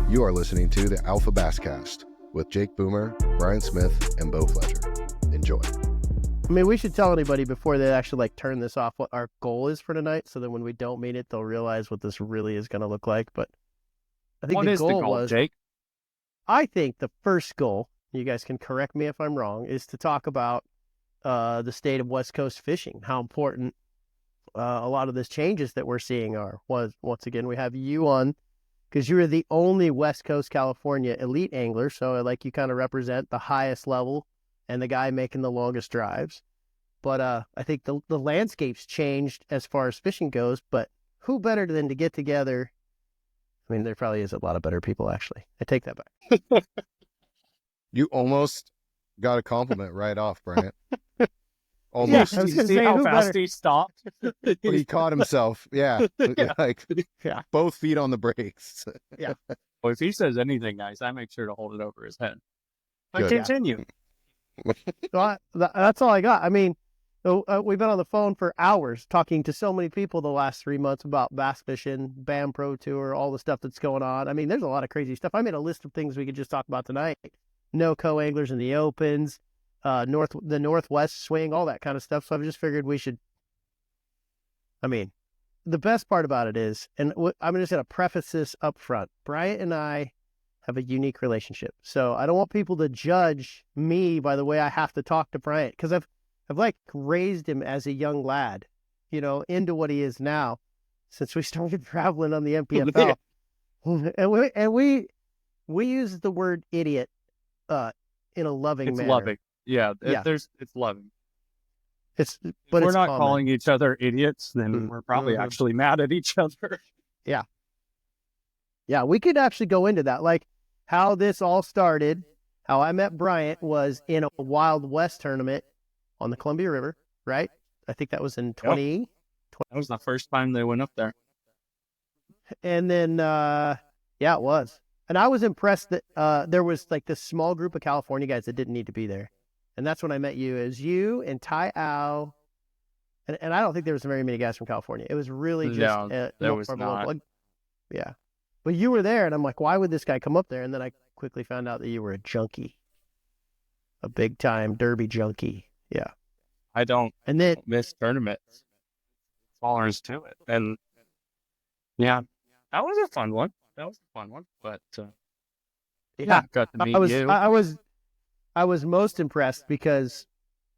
You are listening to the Basscast with Jake Boomer, Bryant Smith, and Beau Fletcher. Enjoy. I mean, we should tell anybody before they actually turn this off what our goal is for tonight, so that when we don't meet it, they'll realize what this really is going to look like. But I think what is the goal, Jake? I think the first goal, you guys can correct me if I'm wrong, is to talk about the state of West Coast fishing, how important a lot of the changes that we're seeing are. Once again, we have you on because you are the only West Coast California elite angler, so like you kind of represent the highest level and the guy making the longest drives. But I think the landscape's changed as far as fishing goes, but who better than to get together? I mean, there probably is a lot of better people, actually. I take that back. You almost got a compliment right off, Bryant. Almost. Yeah, I was You see say, how who fast better? he stopped? But he caught himself. Yeah. Yeah. Both feet on the brakes. Yeah. Well, if he says anything nice, I make sure to hold it over his head. But Good. continue. So that's all I got. I mean, we've been on the phone for hours talking to so many people the last 3 months about bass fishing, BAM Pro Tour, all the stuff that's going on. I mean, there's a lot of crazy stuff. I made a list of things we could just talk about tonight. No co-anglers in the opens, the Northwest swing, all that kind of stuff. So I just figured we should. I mean, the best part about it is, and I'm just going to preface this up front. Bryant and I have a unique relationship. So I don't want people to judge me by the way I have to talk to Bryant, because I've like raised him as a young lad, into what he is now since we started traveling on the MPFL. and we use the word idiot in a loving manner. It's loving. Yeah, Yeah. It's loving. But If we're it's not common. calling each other idiots, then we're probably Mhm. actually mad at each other. Yeah, we could actually go into that. Like how this all started, how I met Bryant was in a Wild West tournament on the Columbia River, right? I think that was in 20. That was the first time they went up there. And then, yeah, it was. And I was impressed that there was like this small group of California guys that didn't need to be there. And that's when I met you, as you and Ty Au. And I don't think there was very many guys from California. It was really just No, there was not. Yeah. But you were there, and I'm like, why would this guy come up there? And then I quickly found out that you were a junkie, a big-time derby junkie. Yeah. I don't And then, miss tournaments. That's all there is to it. And yeah, that was a fun one. But yeah, got to meet you. I was most impressed because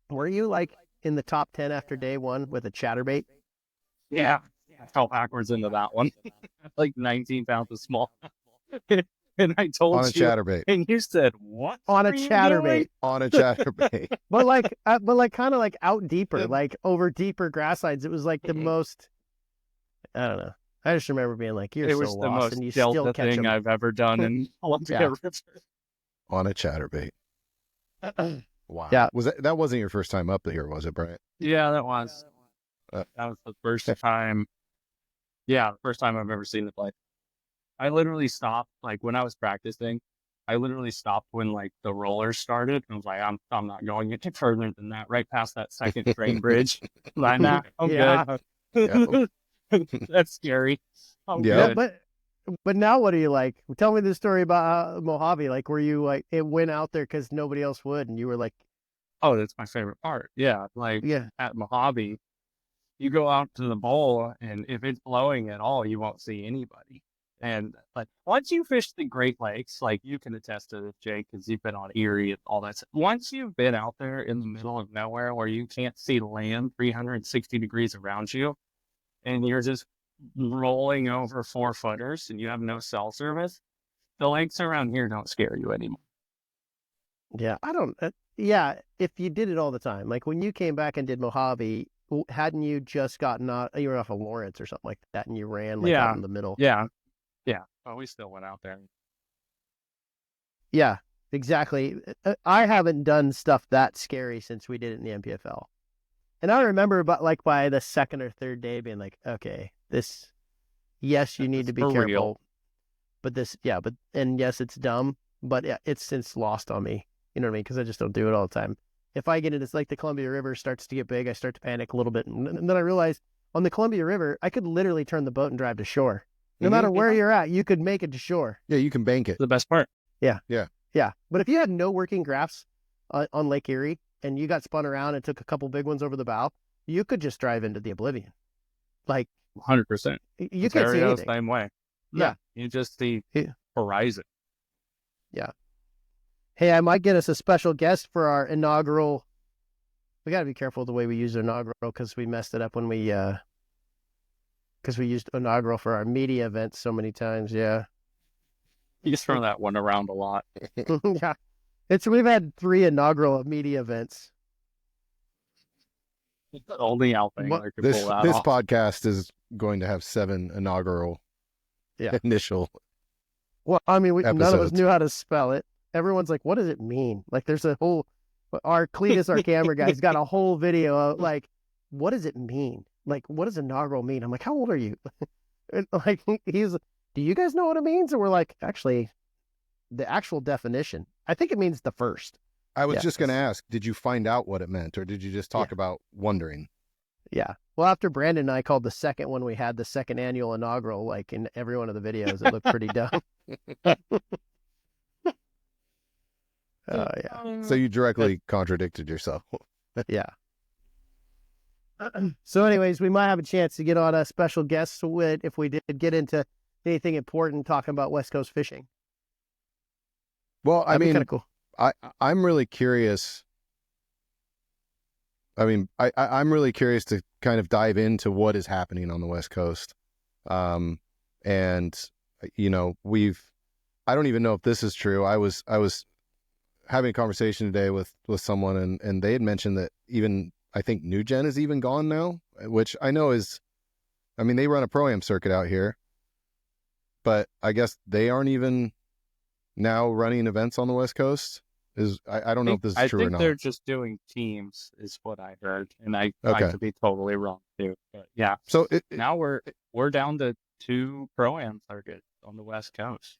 were you like in the top 10 after day one with a chatterbait? Yeah. I fell backwards into that one. Like 19 pounds of small. And I told On a you. chatterbait. And you said, what? On a are you chatterbait. doing? On a chatterbait. But like kind of like out deeper, like over deeper grass lines. It was like the most, I don't know. I just remember being like, you're It so was the lost most and you still Delta catch thing them. I've ever done in Columbia Yeah. River. On a chatterbait. Wow. Yeah. That wasn't your first time up here, was it, Bryant? Yeah, that was. Uh, That was the first time. Yeah, the first time I've ever seen it play. I literally stopped, like when I was practicing, I literally stopped when like the rollers started. I was like, I'm not going any further than that, right past that second train bridge. Like, nah, I'm Yeah. good. That's scary. I'm Yeah. good. But now what are you like? Tell me the story about Mojave. Like, were you like, it went out there because nobody else would, and you were like, Oh, that's my favorite part. Yeah, like yeah, at Mojave, you go out to the bowl, and if it's blowing at all, you won't see anybody. And like once you fish the Great Lakes, like you can attest to this, Jake, because you've been on Erie and all that stuff. Once you've been out there in the middle of nowhere where you can't see land 360 degrees around you, and you're just rolling over 4-footers and you have no cell service, the lakes around here don't scare you anymore. yeah. I don't. Yeah, if you did it all the time, like when you came back and did Mojave, hadn't you just gotten out? You were off of Lawrence or something like that, and you ran like out in the middle. Yeah. Oh, we still went out there. Yeah, exactly. I haven't done stuff that scary since we did it in the MPFL. And I remember about like by the second or third day being like, okay, yes, you need to be For careful. real. But yes, it's dumb, but yeah, it's since lost on me. You know what I mean? Because I just don't do it all the time. If I get it, it's like the Columbia River starts to get big, I start to panic a little bit. And then I realize on the Columbia River, I could literally turn the boat and drive to shore. No matter where you're at, you could make it to shore. Yeah, you can bank it. The best part. Yeah. Yeah. Yeah. But if you had no working graphs on Lake Erie and you got spun around and took a couple big ones over the bow, you could just drive into the oblivion. Like 100%. you can't see anything. Same way. Yeah. You just see horizon. Yeah. Hey, I might get us a special guest for our inaugural. We got to be careful the way we use inaugural because we messed it up when we used inaugural for our media events so many times. Yeah. You just throw that one around a lot. Yeah. We've had 3 inaugural media events. Only Alpha Angler could This pull that off. podcast is going to have 7 inaugural initial. Well, I mean, none of us episodes. knew how to spell it. Everyone's like, what does it mean? Like, there's a whole, our Cletus, our camera guy, has got a whole video of, like, what does it mean? Like, what does inaugural mean? I'm like, how old are you? And, like, do you guys know what it means? And we're like, actually, the actual definition, I think it means the first. I was just going to ask, did you find out what it meant, or did you just talk about wondering? Yeah. Well, after Brandon and I called the second one, we had the second annual inaugural, like in every one of the videos, it looked pretty dumb. Yeah. So you directly contradicted yourself. Yeah. So anyways, we might have a chance to get on a special guest if we did get into anything important talking about West Coast fishing. Well, I mean, kind of cool. I'm really curious. I mean, I'm really curious to kind of dive into what is happening on the West Coast. And, you know, I don't even know if this is true. I was having a conversation today with someone and they had mentioned that even, I think New Gen is even gone now, which I know they run a Pro-Am circuit out here, but I guess they aren't even now running events on the West Coast. I don't know if this is true or not. I think they're just doing teams, is what I heard, and I could be totally wrong too. But yeah, so now we're down to 2 Pro-Am circuits on the West Coast,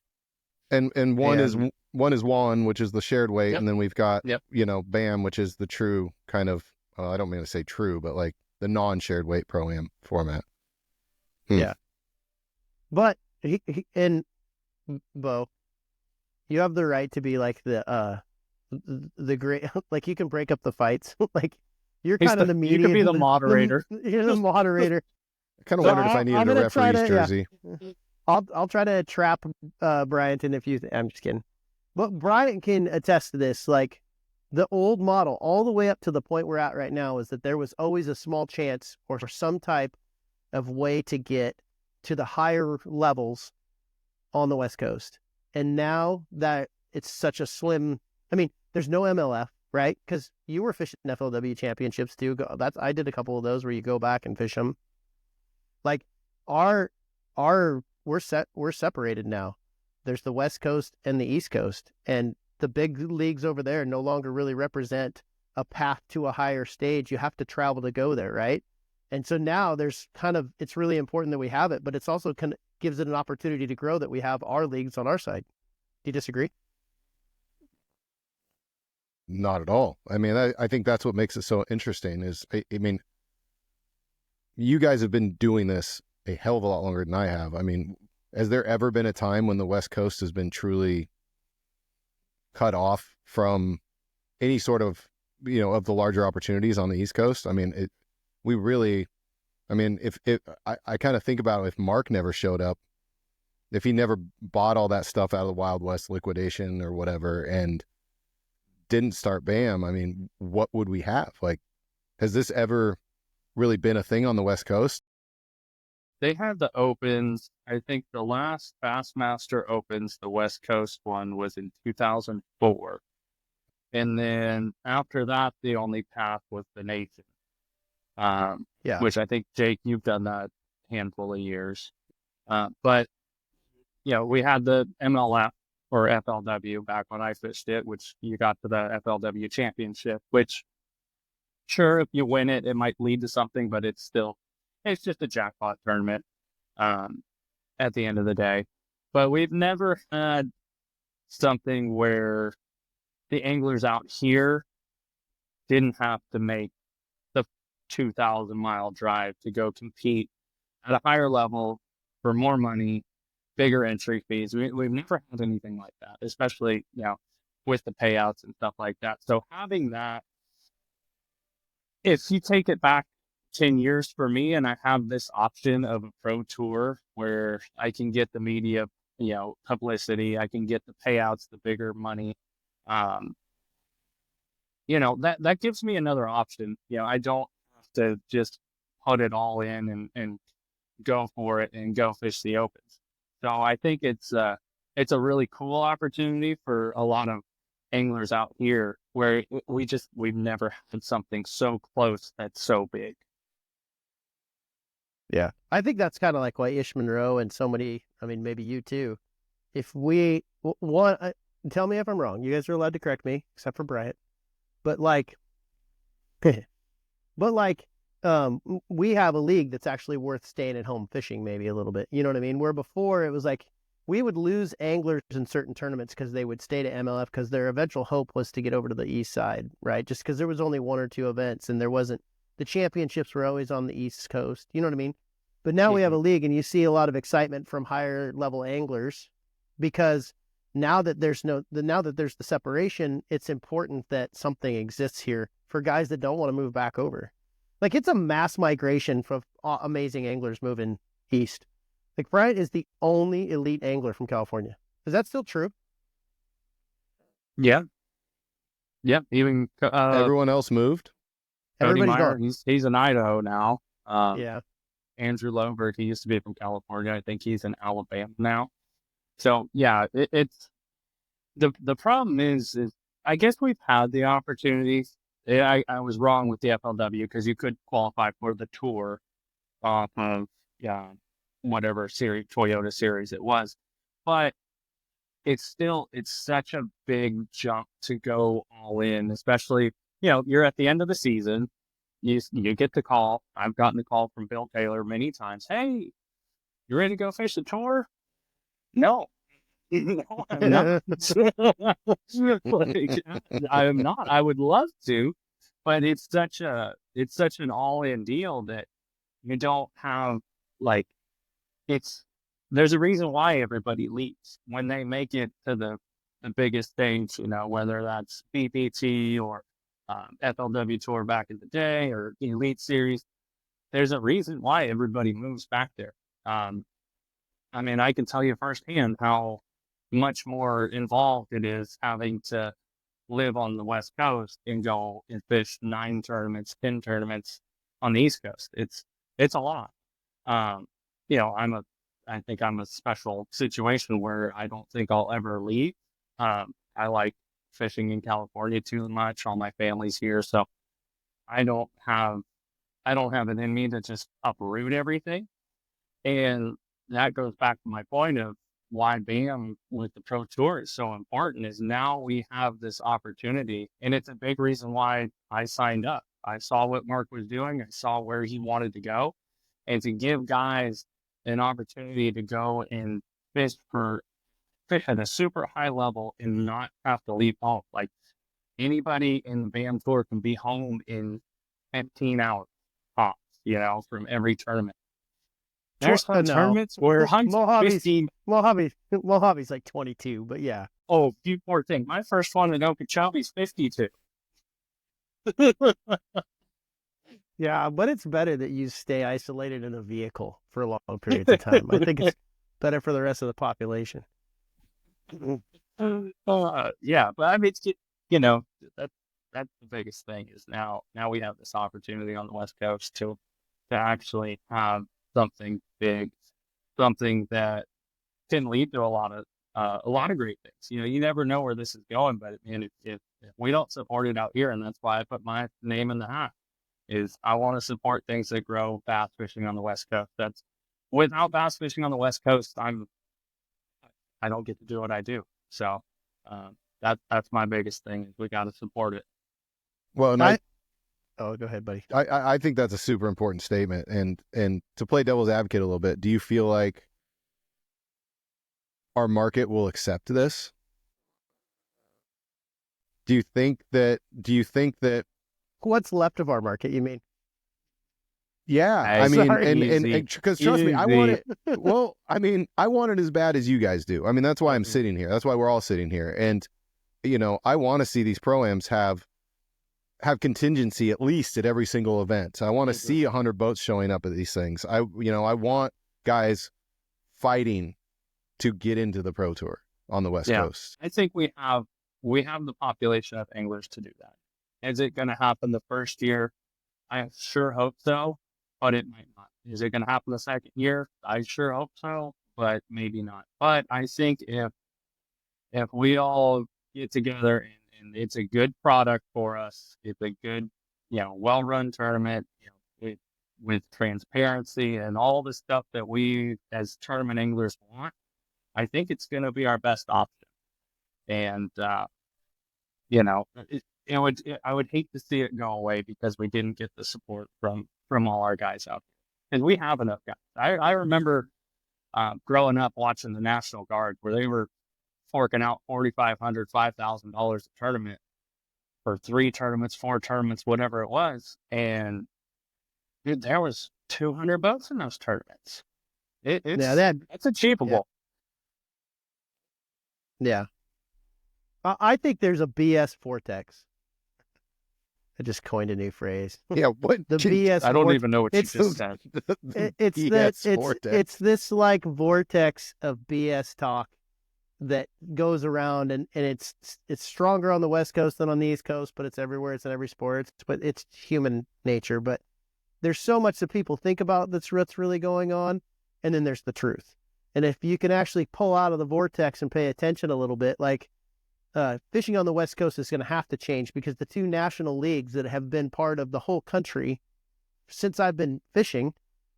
and one is Juan, which is the shared weight, and then we've got BAM, which is the true kind of I don't mean to say true, but like the non-shared weight Pro-Am format. Yeah, but and Beau, you have the right to be like the great, like you can break up the fights. Like you're kind of the median. You can be the moderator. You're the moderator. I kind of wondered if I needed a referee's jersey. Yeah. I'll try to trap Bryant in I'm just kidding. But Bryant can attest to this. Like the old model, all the way up to the point we're at right now, is that there was always a small chance or some type of way to get to the higher levels on the West Coast. And now that it's such a slim, I mean, there's no MLF, right? Because you were fishing FLW championships too. I did a couple of those where you go back and fish them. Like we're separated now. There's the West Coast and the East Coast, and the big leagues over there no longer really represent a path to a higher stage. You have to travel to go there, right? And so now it's really important that we have it, but it's also gives it an opportunity to grow that we have our leagues on our side. Do you disagree? Not at all. I mean, I think that's what makes it so interesting is, I mean, you guys have been doing this a hell of a lot longer than I have. I mean, has there ever been a time when the West Coast has been truly cut off from any sort of, of the larger opportunities on the East Coast? I mean, I kind of think about if Mark never showed up, if he never bought all that stuff out of the Wild West liquidation or whatever and didn't start BAM, I mean, what would we have? Like, has this ever really been a thing on the West Coast? They had the Opens. I think the last Bassmaster Opens, the West Coast one, was in 2004. And then after that, the only path was the Nation. Which I think, Jake, you've done that handful of years. But, we had the MLF or FLW back when I fished it, which you got to the FLW championship, which, sure, if you win it, it might lead to something, but it's just a jackpot tournament at the end of the day. But we've never had something where the anglers out here didn't have to make the 2,000-mile drive to go compete at a higher level for more money bigger entry fees. We've never had anything like that, especially, with the payouts and stuff like that. So having that, if you take it back 10 years for me and I have this option of a pro tour where I can get the media, publicity, I can get the payouts, the bigger money, um, that gives me another option. I don't have to just put it all in and go for it and go fish the opens. So I think it's a really cool opportunity for a lot of anglers out here where we've never had something so close that's so big. Yeah. I think that's kind of like why Ish Monroe and so many, I mean, maybe you too, if we one, tell me if I'm wrong. You guys are allowed to correct me, except for Bryant. But like, we have a league that's actually worth staying at home fishing maybe a little bit. You know what I mean? Where before it was like we would lose anglers in certain tournaments because they would stay to MLF because their eventual hope was to get over to the east side, right? Just because there was only one or two events and there wasn't, the championships were always on the East Coast. You know what I mean? But now we have a league and you see a lot of excitement from higher level anglers because now that there's the separation, it's important that something exists here for guys that don't want to move back over. Like it's a mass migration from amazing anglers moving east. Like Bryant is the only elite angler from California. Is that still true? Yeah. Yeah. Even Everyone else moved. Cody Everybody's Meyer, gone. he's in Idaho now. Yeah. Andrew Loberg, he used to be from California. I think he's in Alabama now. So yeah, it's the problem is I guess we've had the opportunities. Yeah, I was wrong with the FLW because you could qualify for the tour off of whatever series, Toyota series it was, but it's such a big jump to go all in, especially you're at the end of the season. You get the call. I've gotten the call from Bill Taylor many times. Hey, you ready to go fish the tour? No. No, I'm not. Like, I am not. I would love to, but it's such an all-in deal that you don't have like there's a reason why everybody leaves when they make it to the biggest stage, whether that's BPT or FLW Tour back in the day or Elite Series. There's a reason why everybody moves back there. I mean, I can tell you firsthand how much more involved it is having to live on the West Coast and go and fish 9 tournaments, 10 tournaments on the East Coast. It's a lot. I think I'm a special situation where I don't think I'll ever leave. I like fishing in California too much. All my family's here, so I don't have it in me to just uproot everything. And that goes back to my point of why BAM with the Pro Tour is so important is now we have this opportunity. And it's a big reason why I signed up. I saw what Mark was doing. I saw where he wanted to go. And to give guys an opportunity to go and fish at a super high level and not have to leave home. Like anybody in the BAM Tour can be home in 15 hours tops, from every tournament. There's some tournaments where Mojave's like 22, but yeah. Oh, few more things. My first one in Okeechobee is 52. Yeah, but it's better that you stay isolated in a vehicle for long periods of time. I think it's better for the rest of the population. Yeah, but I mean, that's the biggest thing is now we have this opportunity on the West Coast to actually have something big, something that can lead to a lot of great things. You never know where this is going, but man, if we don't support it out here, and that's why I put my name in the hat, is I want to support things that grow bass fishing on the West Coast. That's without bass fishing on the West Coast, I don't get to do what I do. So that's my biggest thing is we got to support it. Well, oh, go ahead, buddy. I think that's a super important statement. And to play devil's advocate a little bit, do you feel like our market will accept this? Do you think that What's left of our market, you mean? Yeah, Hey, I mean, sorry. and easy, because trust me, I want easy. it. Well, I mean, I want it as bad as you guys do. I mean, that's why I'm Mhm. sitting here. That's why we're all sitting here. And I want to see these pro-ams have contingency at least at every single event. I want to Mhm. see 100 boats showing up at these things. I want guys fighting to get into the pro tour on the West Yeah, Coast. I think we have the population of anglers to do that. Is it going to happen the first year? I sure hope so, but it might not. Is it going to happen the second year? I sure hope so, but maybe not. But I think if we all get together and it's a good product for us, it's a good, well-run tournament, with transparency and all the stuff that we as tournament anglers want, I think it's going to be our best option. And I would hate to see it go away because we didn't get the support from all our guys out there. And we have enough guys. I remember growing up watching the National Guard where they were forking out $4,500, $5,000 a tournament for 3 tournaments, 4 tournaments, whatever it was. And dude, there was 200 boats in those tournaments. It's achievable. Yeah. I think there's a BS vortex. I just coined a new phrase. Yeah, what The BS. I don't even know what you it's- just said. It's this like vortex of BS talk that goes around, and it's stronger on the West Coast than on the East Coast, but it's everywhere. It's in every sport. But it's human nature. But there's so much that people think about that's really going on, and then there's the truth. And if you can actually pull out of the vortex and pay attention a little bit, like fishing on the West Coast is going to have to change because the 2 national leagues that have been part of the whole country since I've been fishing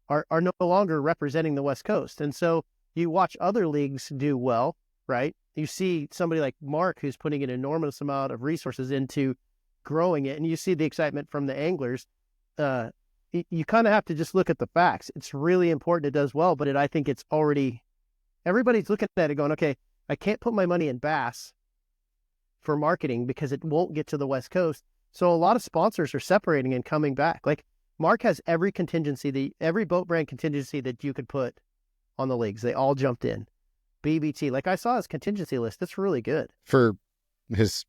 are no longer representing the West Coast. And so you watch other leagues do well, right? You see somebody like Mark who's putting an enormous amount of resources into growing it, and you see the excitement from the anglers. You kind of have to just look at the facts. It's really important it does well, but I think it's already, everybody's looking at it going, okay, I can't put my money in bass for marketing because it won't get to the West Coast. So a lot of sponsors are separating and coming back. Like Mark has every contingency, every boat brand contingency that you could put on the leagues. They all jumped in. BBT, like I saw his contingency list. It's really good. For his,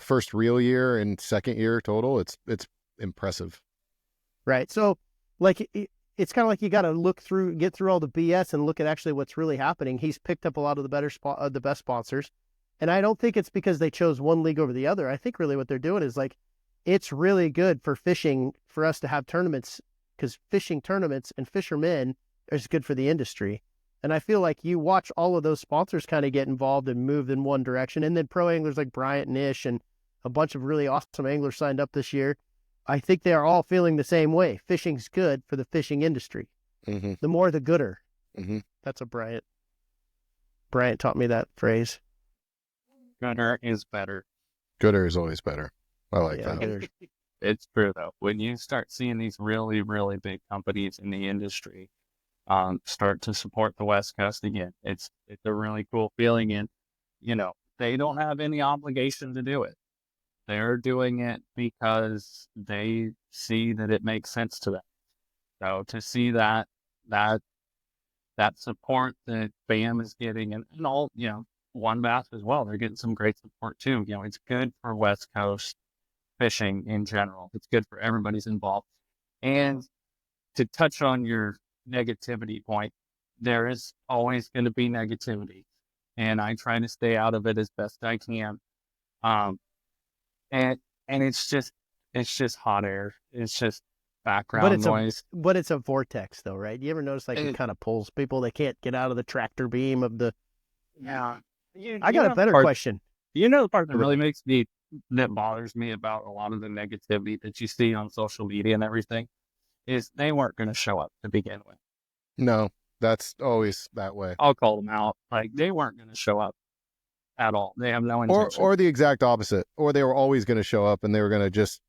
first real year and second year total, it's impressive. Right. So like it's kind of like you got to get through all the BS and look at actually what's really happening. He's picked up a lot of the best sponsors. And I don't think it's because they chose one league over the other. I think really what they're doing is like, it's really good for fishing for us to have tournaments because fishing tournaments and fishermen is good for the industry. And I feel like you watch all of those sponsors kind of get involved and move in one direction. And then pro anglers like Bryant and Ish and a bunch of really awesome anglers signed up this year. I think they are all feeling the same way. Fishing's good for the fishing industry. Mm-hmm. The more, the gooder. Mm-hmm. That's a Bryant. Bryant taught me that phrase. Gooder is better. Gooder is always better. I like that. Gooder. It's true though. When you start seeing these really, really big companies in the industry start to support the West Coast again, it's a really cool feeling. And they don't have any obligation to do it. They're doing it because they see that it makes sense to them. So to see that support that BAM is getting, and all, One Bass as well, they're getting some great support too. It's good for West Coast fishing in general. It's good for everybody's involved. And to touch on your negativity point, there is always going to be negativity, and I try to stay out of it as best I can. And it's just hot air. It's just background noise. But it's a vortex though, right? You ever notice like it kind of pulls people? They can't get out of the tractor beam of the. Yeah. I got a better question. The part that bothers me about a lot of the negativity that you see on social media and everything is they weren't going to show up to begin with. No, that's always that way. I'll call them out. Like they weren't going to show up at all. They have no intention. Or the exact opposite. Or they were always going to show up and they were going to just,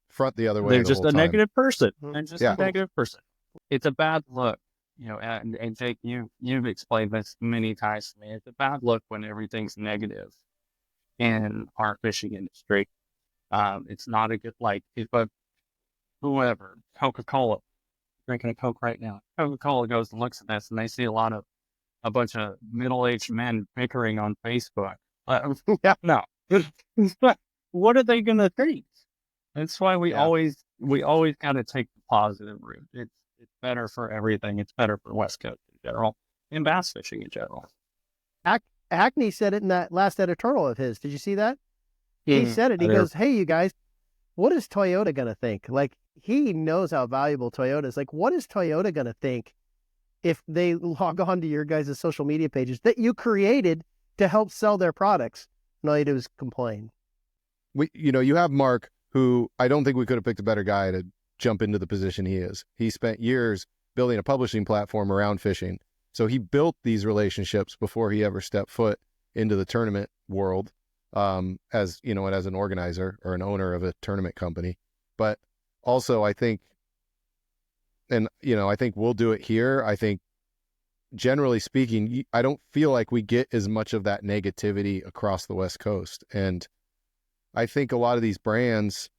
front the other way. They're just a negative person. Mhm. They're just a negative person. It's a bad look. And Jake, you've explained this many times to me. It's a bad look when everything's negative in our fishing industry. It's not a good, like, if whoever, Coca-Cola, drinking a Coke right now. Coca-Cola goes and looks at this, and they see a bunch of middle-aged men bickering on Facebook. Yeah. No, what are they gonna think? That's why we Yeah. always got to take the positive route. It's better for everything. It's better for West Coast in general and bass fishing in general. Hackney said it in that last editorial of his. Did you see that? He said it. He goes, "Hey, you guys, what is Toyota going to think?" Like, he knows how valuable Toyota is. Like, what is Toyota going to think if they log on to your guys' social media pages that you created to help sell their products? And all you do is complain. You have Mark, who I don't think we could have picked a better guy to jump into the position he is. He spent years building a publishing platform around fishing. So he built these relationships before he ever stepped foot into the tournament world, as an organizer or an owner of a tournament company. But also I think we'll do it here. I think generally speaking, I don't feel like we get as much of that negativity across the West Coast. And I think a lot of these brands,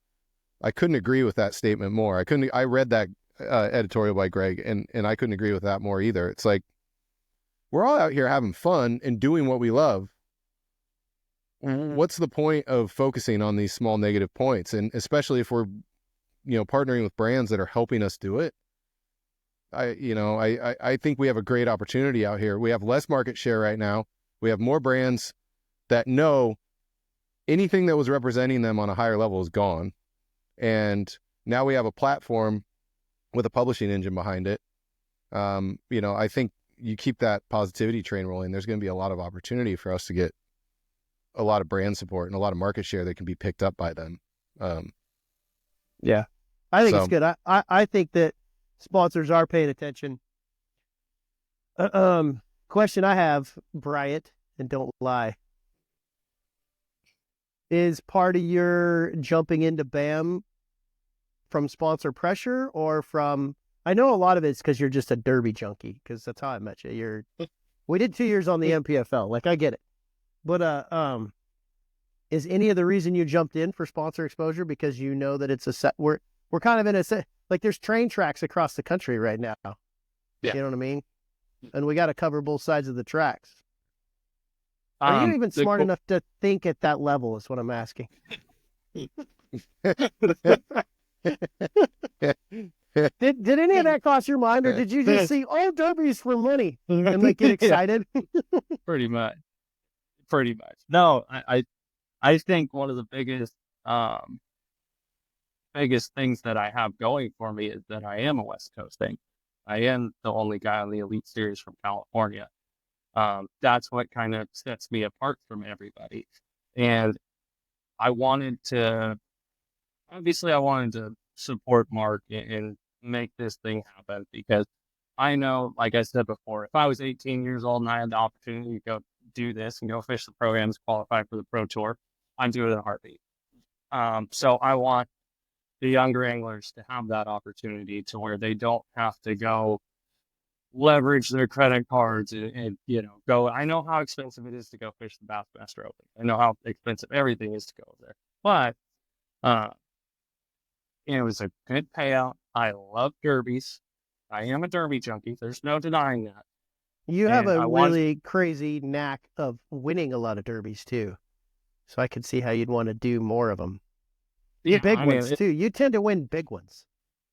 I couldn't agree with that statement more. I read that editorial by Greg, and I couldn't agree with that more either. It's like, we're all out here having fun and doing what we love. What's the point of focusing on these small negative points? And especially if we're, partnering with brands that are helping us do it. I think we have a great opportunity out here. We have less market share right now. We have more brands that know anything that was representing them on a higher level is gone. And now we have a platform with a publishing engine behind it. I think you keep that positivity train rolling, there's going to be a lot of opportunity for us to get a lot of brand support and a lot of market share that can be picked up by them. Yeah, I think it's good. I think that sponsors are paying attention. Question I have, Bryant, and don't lie. Is part of your jumping into BAM from sponsor pressure or from, I know a lot of it's because you're just a derby junkie, because that's how I met you. We did 2 years on the MPFL. Like, I get it. But is any of the reason you jumped in for sponsor exposure because you know that it's a set, we're kind of in a set, like there's train tracks across the country right now. Yeah. You know what I mean? And we got to cover both sides of the tracks. Are you even smart enough to think at that level is what I'm asking. Did any of that cross your mind, or did you just see, oh, derbies for money and like get excited? Pretty much. No, I think one of the biggest things that I have going for me is that I am a West Coast thing. I am the only guy on the Elite Series from California. That's what kind of sets me apart from everybody. And I wanted to support Mark and make this thing happen, because I know, like I said before, if I was 18 years old and I had the opportunity to go do this and go fish the programs, qualify for the Pro Tour, I'm doing it in a heartbeat. So I want the younger anglers to have that opportunity to where they don't have to go leverage their credit cards and go. I know how expensive it is to go fish the Bassmaster Open. I know how expensive everything is to go there, but it was a good payout. I love derbies. I am a derby junkie. There's no denying that. You have a really crazy knack of winning a lot of derbies too. So I could see how you'd want to do more of them. Yeah, big ones too. You tend to win big ones.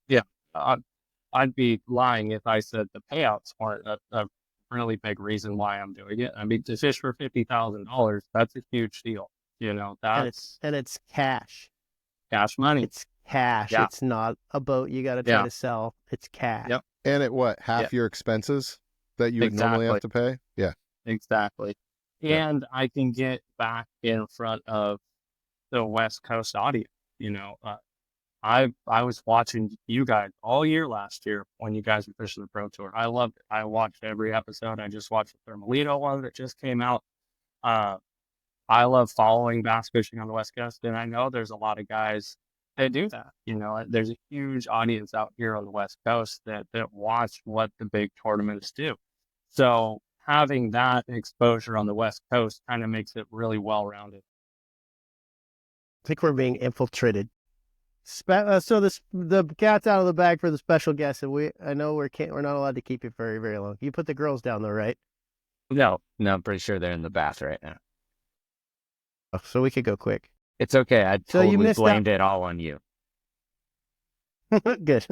Yeah. I'd be lying if I said the payouts aren't a really big reason why I'm doing it. I mean, to fish for $50,000, that's a huge deal. That's and it's cash. Cash money. It's cash. Yeah. It's not a boat you got to try to sell. It's cash. Yep. And at what, half your expenses that you would normally have to pay? Yeah. Exactly. And I can get back in front of the West Coast audience. I was watching you guys all year last year when you guys were fishing the Pro Tour. I loved it. I watched every episode. I just watched the Thermalito one that just came out. I love following bass fishing on the West Coast, and I know there's a lot of guys that do that. There's a huge audience out here on the West Coast that watch what the big tournaments do. So having that exposure on the West Coast kind of makes it really well-rounded. I think we're being infiltrated. So the cat's out of the bag for the special guest, and I know we're not allowed to keep it very, very long. You put the girls down though, right? No, I'm pretty sure they're in the bath right now. Oh, so we could go quick. It's okay. I So you totally missed blamed it all on you. Good.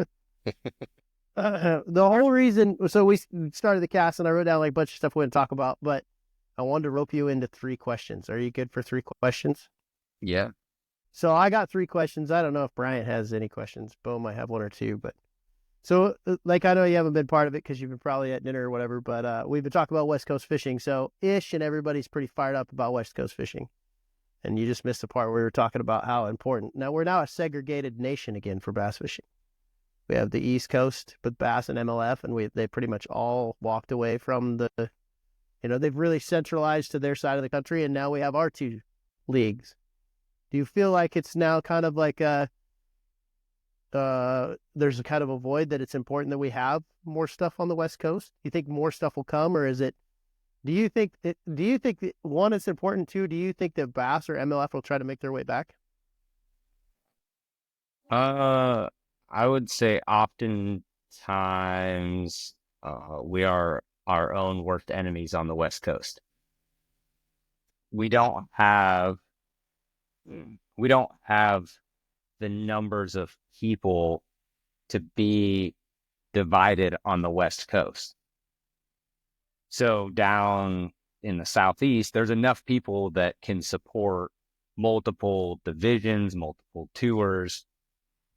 The whole reason, so we started the cast, and I wrote down like a bunch of stuff we wouldn't talk about, but I wanted to rope you into 3 questions. Are you good for 3 questions? Yeah. So I got 3 questions. I don't know if Bryant has any questions. Beau might have 1 or 2, but so like I know you haven't been part of it because you've been probably at dinner or whatever, but we've been talking about West Coast fishing. So Ish and everybody's pretty fired up about West Coast fishing. And you just missed the part where we were talking about how important. Now we're now a segregated nation again for bass fishing. We have the East Coast with Bass and MLF, and they pretty much all walked away from they've really centralized to their side of the country, and now we have our 2 leagues. Do you feel like it's now kind of like there's a kind of a void that it's important that we have more stuff on the West Coast? Do you think more stuff will come, or do you think that, one, it's important, 2, do you think that Bass or MLF will try to make their way back? I would say oftentimes we are our own worst enemies on the West Coast. We don't have the numbers of people to be divided on the West Coast. So down in the Southeast, there's enough people that can support multiple divisions, multiple tours.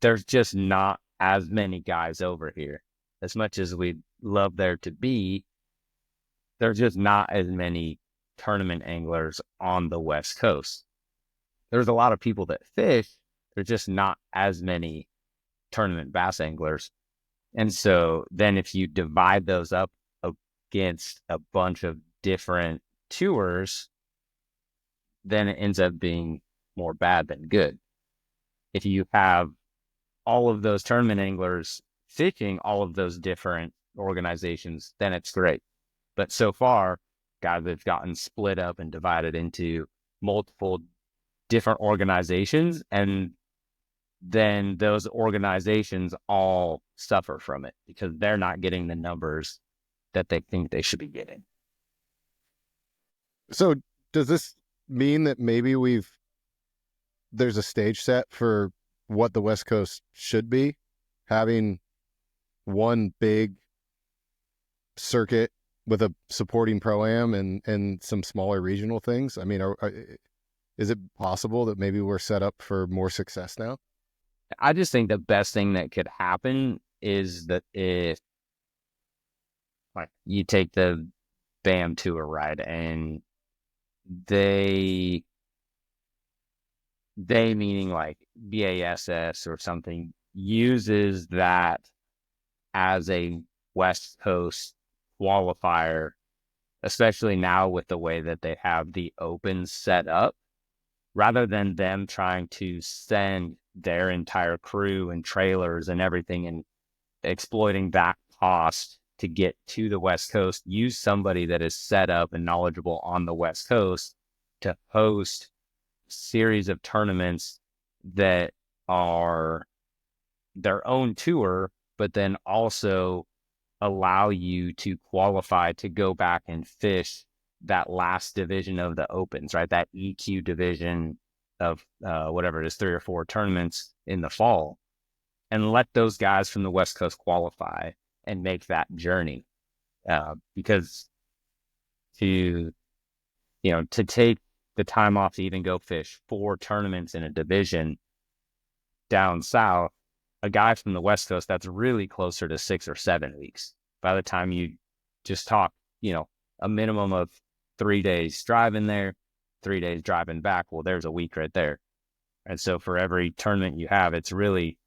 There's just not as many guys over here. As much as we'd love there to be, there's just not as many tournament anglers on the West Coast. There's a lot of people that fish. There's just not as many tournament bass anglers. And so then if you divide those up against a bunch of different tours, then it ends up being more bad than good. If you have all of those tournament anglers fishing all of those different organizations, then it's great. But so far, guys have gotten split up and divided into multiple different organizations, and then those organizations all suffer from it because they're not getting the numbers that they think they should be getting. So does this mean that maybe there's a stage set for what the West Coast should be, having one big circuit with a supporting pro-am and some smaller regional things? I mean, is it possible that maybe we're set up for more success now? I just think the best thing that could happen is that if like you take the BAM tour ride and they meaning like BASS or something, uses that as a West Coast qualifier, especially now with the way that they have the Open set up, rather than them trying to send their entire crew and trailers and everything and exploiting that cost to get to the West Coast, use somebody that is set up and knowledgeable on the West Coast to host series of tournaments that are their own tour, but then also allow you to qualify to go back and fish that last division of the Opens, right? That EQ division of whatever it is, 3 or 4 tournaments in the fall, and let those guys from the West Coast qualify and make that journey. Because to take the time off to even go fish 4 tournaments in a division down south, a guy from the West Coast, that's really closer to 6 or 7 weeks. By the time you just talk, a minimum of 3 days driving there, 3 days driving back, well, there's a week right there. And so for every tournament you have, it's really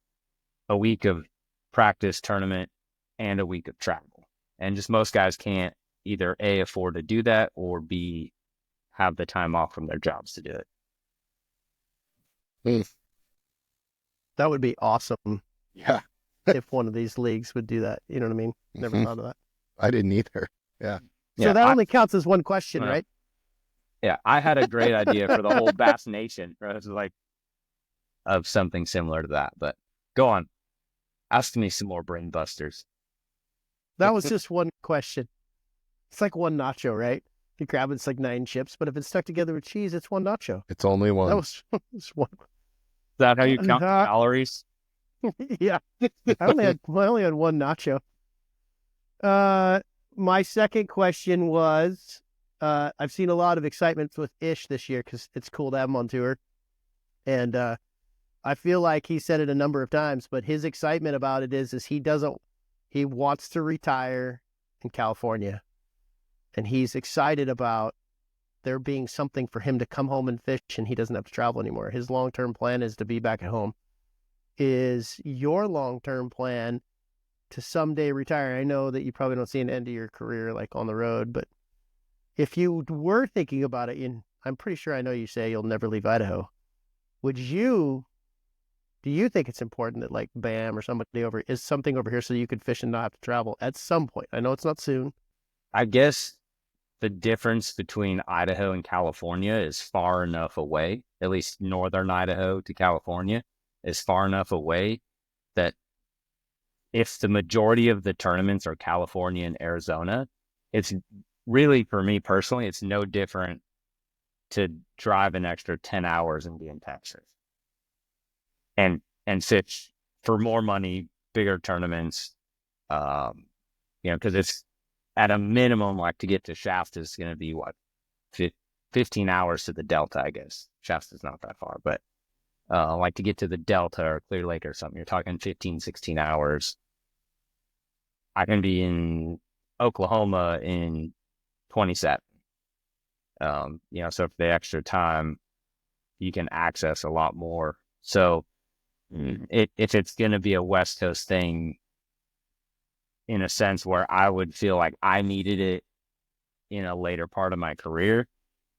a week of practice tournament and a week of travel. And just most guys can't either A, afford to do that, or B, have the time off from their jobs to do it. That would be awesome. Yeah. If one of these leagues would do that. You know what I mean? Never thought of that. I didn't either. Yeah. So that only counts as one question, right? Yeah. I had a great idea for the whole Bass Nation. Right? It was like of something similar to that. But go on, ask me some more brain busters. That was just one question. It's like one nacho, right? You grab it, it's like 9 chips, but if it's stuck together with cheese, it's one nacho. It's only one. That was just one. Is that how you count the calories? Yeah, I only had one nacho. My second question was, I've seen a lot of excitement with Ish this year because it's cool to have him on tour, and I feel like he said it a number of times, but his excitement about it is he wants to retire in California, and he's excited about there being something for him to come home and fish, and he doesn't have to travel anymore. His long-term plan is to be back at home. Is your long-term plan to someday retire? I know that you probably don't see an end to your career like on the road, but if you were thinking about it, and I'm pretty sure I know you say you'll never leave Idaho, do you think it's important that like BAM or somebody is something over here so you could fish and not have to travel at some point? I know it's not soon. I guess the difference between Idaho and California is far enough away, at least northern Idaho to California is far enough away that if the majority of the tournaments are California and Arizona, it's really, for me personally, it's no different to drive an extra 10 hours and be in Texas and fish for more money, bigger tournaments, because it's at a minimum, like to get to Shasta is going to be 15 hours to the Delta, I guess. Shasta's not that far, but like to get to the Delta or Clear Lake or something, you're talking 15, 16 hours. I can be in Oklahoma in 27. So for the extra time, you can access a lot more. So if it's going to be a West Coast thing, in a sense where I would feel like I needed it in a later part of my career,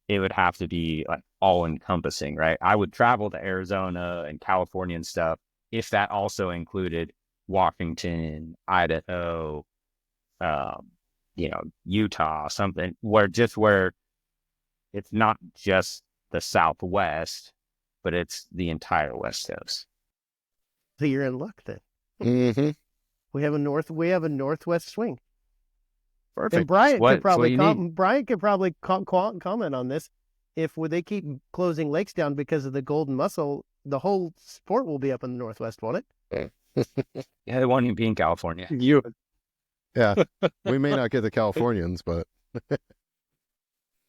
it would have to be like all encompassing, right? I would travel to Arizona and California and stuff if that also included Washington, Idaho, Utah, something where it's not just the Southwest, but it's the entire West Coast. So you're in luck then. Mm-hmm. We have a northwest swing. Perfect. And Bryant could probably comment on this. If they keep closing lakes down because of the golden mussel, the whole sport will be up in the Northwest, won't it? Yeah, they won't even be in California. Yeah, we may not get the Californians, but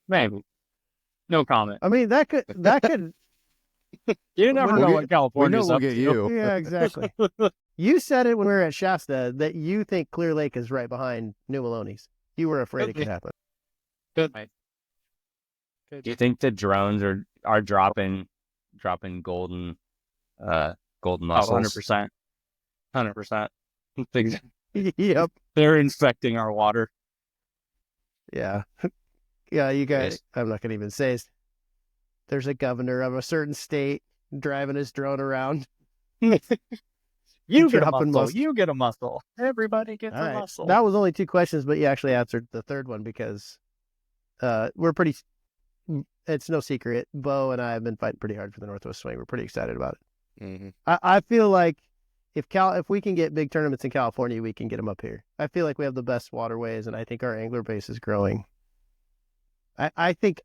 maybe. No comment. I mean, that could. You never know what California's we'll up get to. you. Yeah, exactly. You said it when we were at Shasta that you think Clear Lake is right behind New Maloney's. You were afraid it could happen. Good. Do you think the drones are dropping golden mussels? 100%. 100%. Yep. They're inspecting our water. Yeah. Yeah, you guys, I'm not going to even say it. There's a governor of a certain state driving his drone around. You get a muscle. You get a muscle. Everybody gets a muscle. That was only 2 questions, but you actually answered the third one because it's no secret. Beau and I have been fighting pretty hard for the Northwest Swing. We're pretty excited about it. Mm-hmm. I feel like if we can get big tournaments in California, we can get them up here. I feel like we have the best waterways, and I think our angler base is growing. I think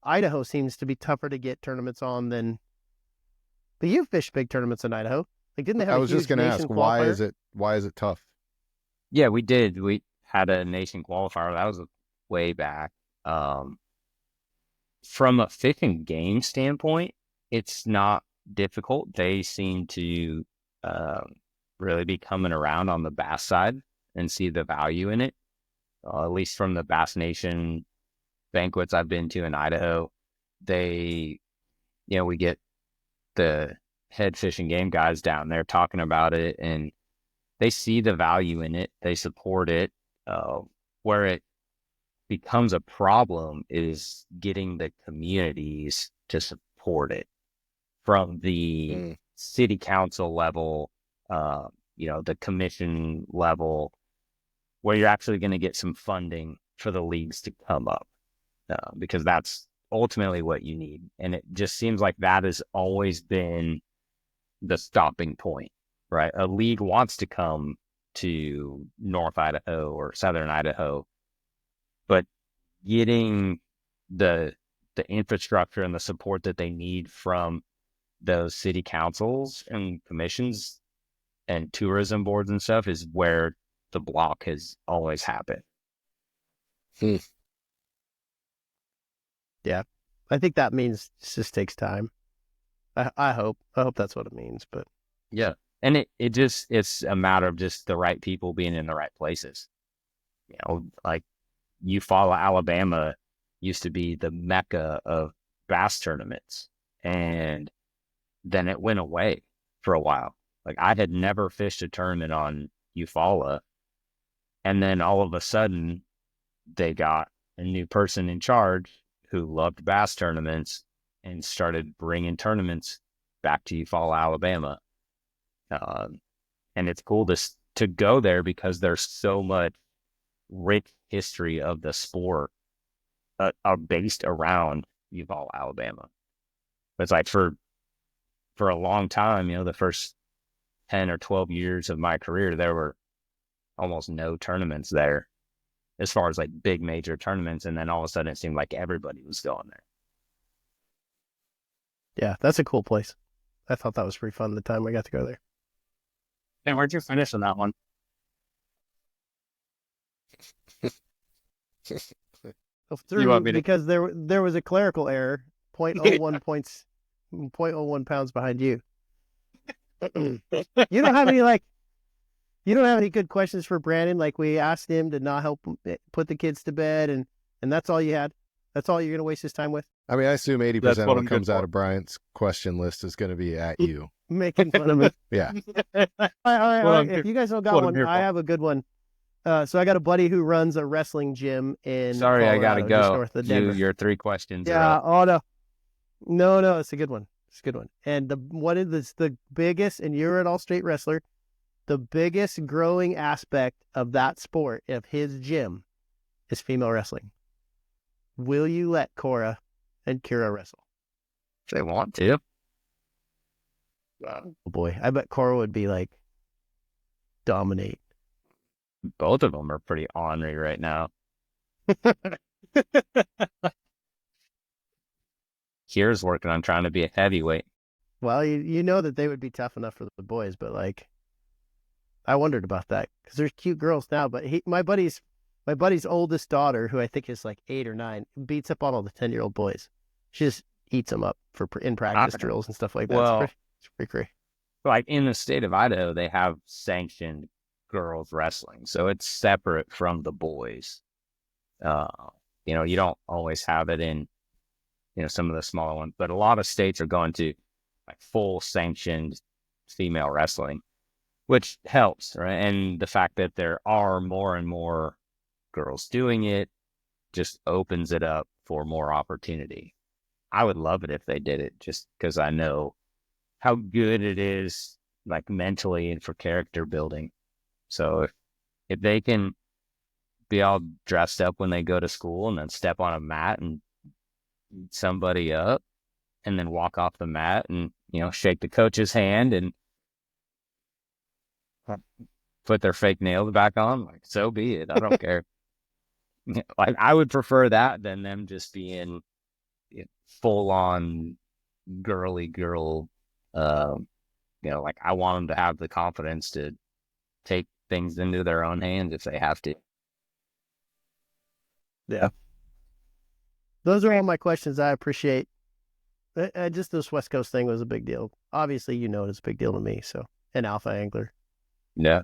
Idaho seems to be tougher to get tournaments on than. But you've fished big tournaments in Idaho. Like, didn't they have? I was just going to ask, why is it tough? Yeah, we did. We had a nation qualifier. That was way back. From a fishing game standpoint, it's not difficult. They seem to really be coming around on the bass side and see the value in it. At least from the Bass Nation banquets I've been to in Idaho, we get the head fishing game guys down there talking about it, and they see the value in it. They support it. Where it becomes a problem is getting the communities to support it from the city council level, the commission level, where you're actually going to get some funding for the leagues to come up, because that's ultimately what you need. And it just seems like that has always been the stopping point, right? A league wants to come to North Idaho or Southern Idaho, but getting the infrastructure and the support that they need from those city councils and commissions and tourism boards and stuff is where the block has always happened. Yeah. I think that means it just takes time. I hope that's what it means, but yeah. And it's a matter of just the right people being in the right places. You know, like Eufaula, Alabama used to be the mecca of bass tournaments, and then it went away for a while. Like I had never fished a tournament on Eufaula, and then all of a sudden they got a new person in charge who loved bass tournaments and started bringing tournaments back to Eufaula, Alabama. And it's cool to go there because there's so much rich history of the sport are based around Eufaula, Alabama. But it's like for a long time, you know, the first 10 or 12 years of my career, there were almost no tournaments there as far as like big major tournaments. And then all of a sudden it seemed like everybody was going there. yeah, that's a cool place. I thought that was pretty fun the time I got to go there. And where'd you finish on that one? Through, want me to- because there was a clerical error, 0.01 points, 0.01 pounds behind you. You don't have any good questions for Brandon. Like we asked him to not help put the kids to bed, and that's all you had. That's all you're going to waste his time with. I mean, I assume 80% That's of what what I'm comes good out for. of Bryant's question list is going to be at you. Making fun of me. Yeah. All right. I'm If you guys don't what got I'm one, here I for. have a good one. So I got a buddy who runs a wrestling gym in Sorry, I gotta Colorado, just go. north of Denver. Your 3 questions are Yeah. up. Oh no, it's a good one. It's a good one. And the biggest, and you're an all-state wrestler, the biggest growing aspect of that sport, of his gym, is female wrestling. Will you let Cora and Kira wrestle? If they want to. Oh boy, I bet Cora would be like dominate. Both of them are pretty ornery right now. Kira's working on trying to be a heavyweight. Well, you know that they would be tough enough for the boys, but like, I wondered about that because there's cute girls now. But my buddy's oldest daughter, who I think is like 8 or 9, beats up on all the 10-year-old boys. She just eats them up in practice drills and stuff like that. Well, it's pretty great. like in the state of Idaho, they have sanctioned girls wrestling, so it's separate from the boys. You know, you don't always have it in, you know, some of the smaller ones, but a lot of states are going to like full sanctioned female wrestling, which helps, right? And the fact that there are more and more girls doing it just opens it up for more opportunity. I would love it if they did it, just because I know how good it is, like mentally and for character building. So if they can be all dressed up when they go to school and then step on a mat and beat somebody up and then walk off the mat and, you know, shake the coach's hand and put their fake nails back on, like, so be it. I don't care. Like, I would prefer that than them just being full on girly girl. You know, like, I want them to have the confidence to take things into their own hands if they have to. Yeah. Those are all my questions. I appreciate. Just this West Coast thing was a big deal. Obviously, you know it's a big deal to me. So, an alpha angler. Yeah,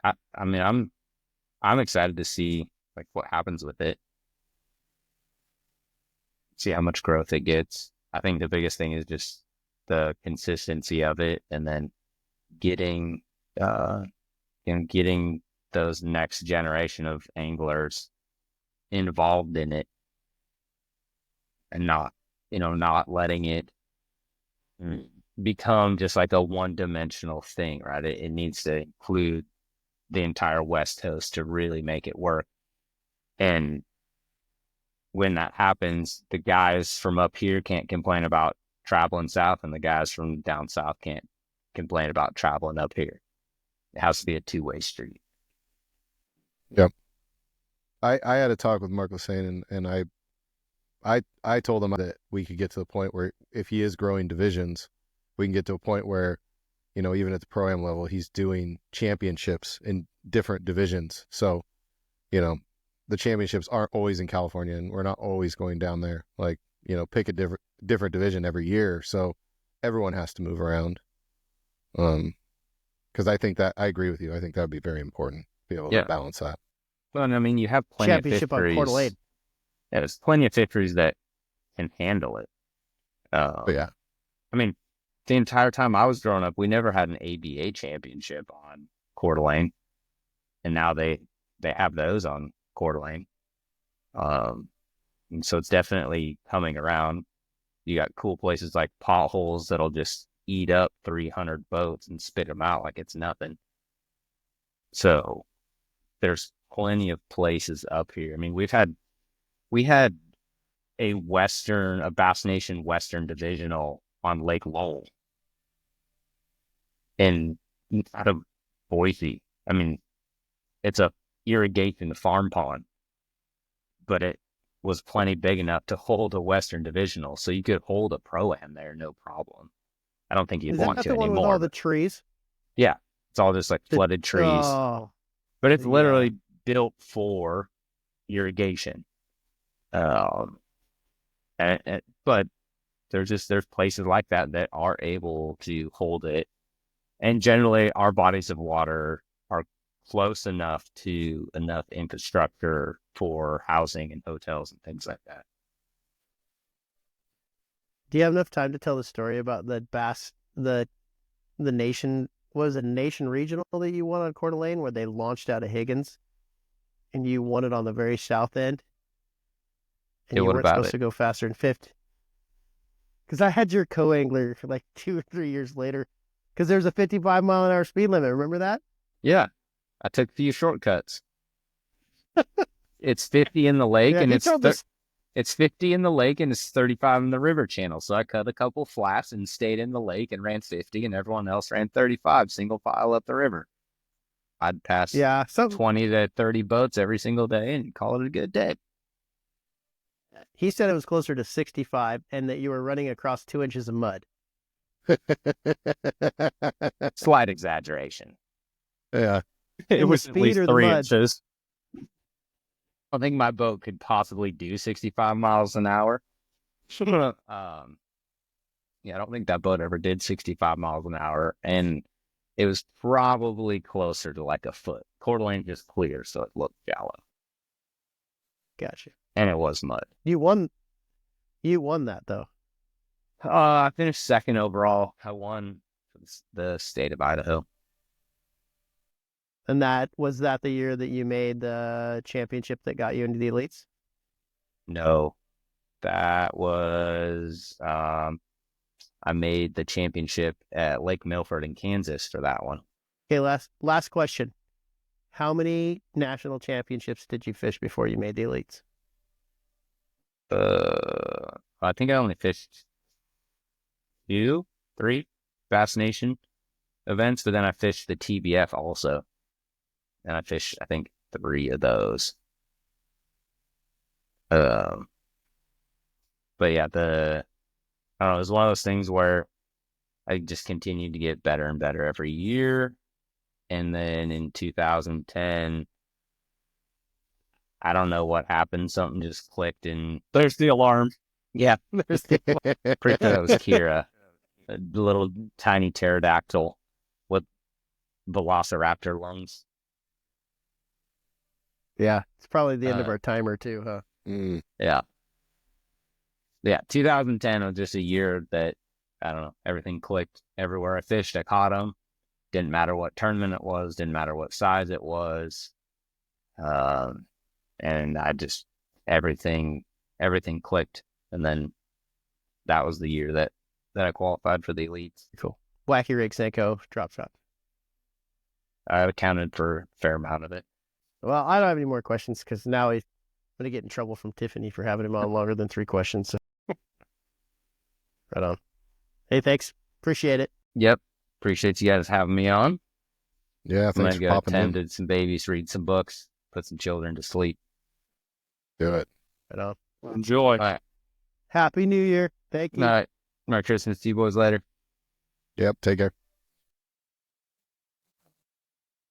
I mean, I'm excited to see like what happens with it. See how much growth it gets. I think the biggest thing is just the consistency of it, and then getting those next generation of anglers involved in it, and not letting it become just like a one-dimensional thing, right? It needs to include the entire West Coast to really make it work. And when that happens, the guys from up here can't complain about traveling south, and the guys from down south can't complain about traveling up here. It has to be a two-way street. Yep. I had a talk with Mark Lassane, and I told him that we could get to the point where if he is growing divisions, we can get to a point where, you know, even at the Pro-Am level, he's doing championships in different divisions. So, you know, the championships aren't always in California, and we're not always going down there. Like, you know, pick a different division every year. So everyone has to move around. Because I think that, I agree with you. I think that would be very important to be able to balance that. Well, and I mean, you have plenty Championship of on Coeur fisheries. d'Alene. Yeah, there's plenty of fisheries that can handle it. But yeah, I mean, the entire time I was growing up, we never had an ABA championship on Coeur d'Alene, and now they have those on Coeur d'Alene. And so it's definitely coming around. You got cool places like Potholes that'll just eat up 300 boats and spit them out like it's nothing. So there's plenty of places up here. I mean, we had a Bass Nation Western Divisional on Lake Lowell and out of Boise. I mean, it's a irrigation farm pond, but it was plenty big enough to hold a Western Divisional, so you could hold a Pro-Am there, no problem. I don't think you'd Is want that to the one anymore. with all the trees? Yeah, it's all just like flooded trees, Oh, but it's literally built for irrigation. But there's places like that are able to hold it, and generally our bodies of water are close enough to enough infrastructure for housing and hotels and things like that. do you have enough time to tell the story about the Nation? Was it Nation Regional that you won on Coeur d'Alene, where they launched out of Higgins, and you won it on the very south end? And Yeah, you what weren't about supposed it? to go faster than 50. Because I had your co-angler for like 2 or 3 years later. Because there's a 55-mile-an-hour speed limit. Remember that? Yeah, I took a few shortcuts. It's 50 in the lake, Yeah, and he it's told us. it's 50 in the lake, and it's 35 in the river channel. So I cut a couple flats and stayed in the lake and ran 50, and everyone else ran 35, single file up the river. I'd pass 20 to 30 boats every single day and call it a good day. He said it was closer to 65, and that you were running across 2 inches of mud. Slight exaggeration. Yeah. It In the was at speed least or the 3 mud? inches. I think my boat could possibly do 65 miles an hour. Yeah, I don't think that boat ever did 65 miles an hour, and it was probably closer to like a foot. Coeur d'Alene just clear, so it looked shallow, Gotcha. and it was mud. You won that, though. I finished second overall. I won the state of Idaho. And was that the year that you made the championship that got you into the elites? No, that was I made the championship at Lake Milford in Kansas for that one. Okay, last question. How many national championships did you fish before you made the elites? I think I only fished 2, 3 Bass Nation events, but then I fished the TBF also. And I fished, I think, 3 of those. But yeah, I don't know, it was one of those things where I just continued to get better and better every year. And then in 2010, I don't know what happened. Something just clicked, and There's the alarm. yeah, pretty sure that was Kira, a little tiny pterodactyl with velociraptor lungs. Yeah, it's probably the end of our timer too, huh? Yeah. 2010 was just a year that, I don't know, everything clicked. Everywhere I fished, I caught them. Didn't matter what tournament it was, didn't matter what size it was. And I just, everything clicked. And then that was the year that I qualified for the elites. Cool. Wacky rig, Senko, drop shot. I accounted for a fair amount of it. Well, I don't have any more questions because now I'm going to get in trouble from Tiffany for having him on longer than 3 questions. So. Right on. Hey, thanks. Appreciate it. Yep. Appreciate you guys having me on. Yeah, I'm thanks gonna for go popping tend in. to some babies, read some books, put some children to sleep. Do it. Right on. Enjoy. All right. Happy New Year. Thank you. All right. Merry Christmas to you boys later. Yep. Take care.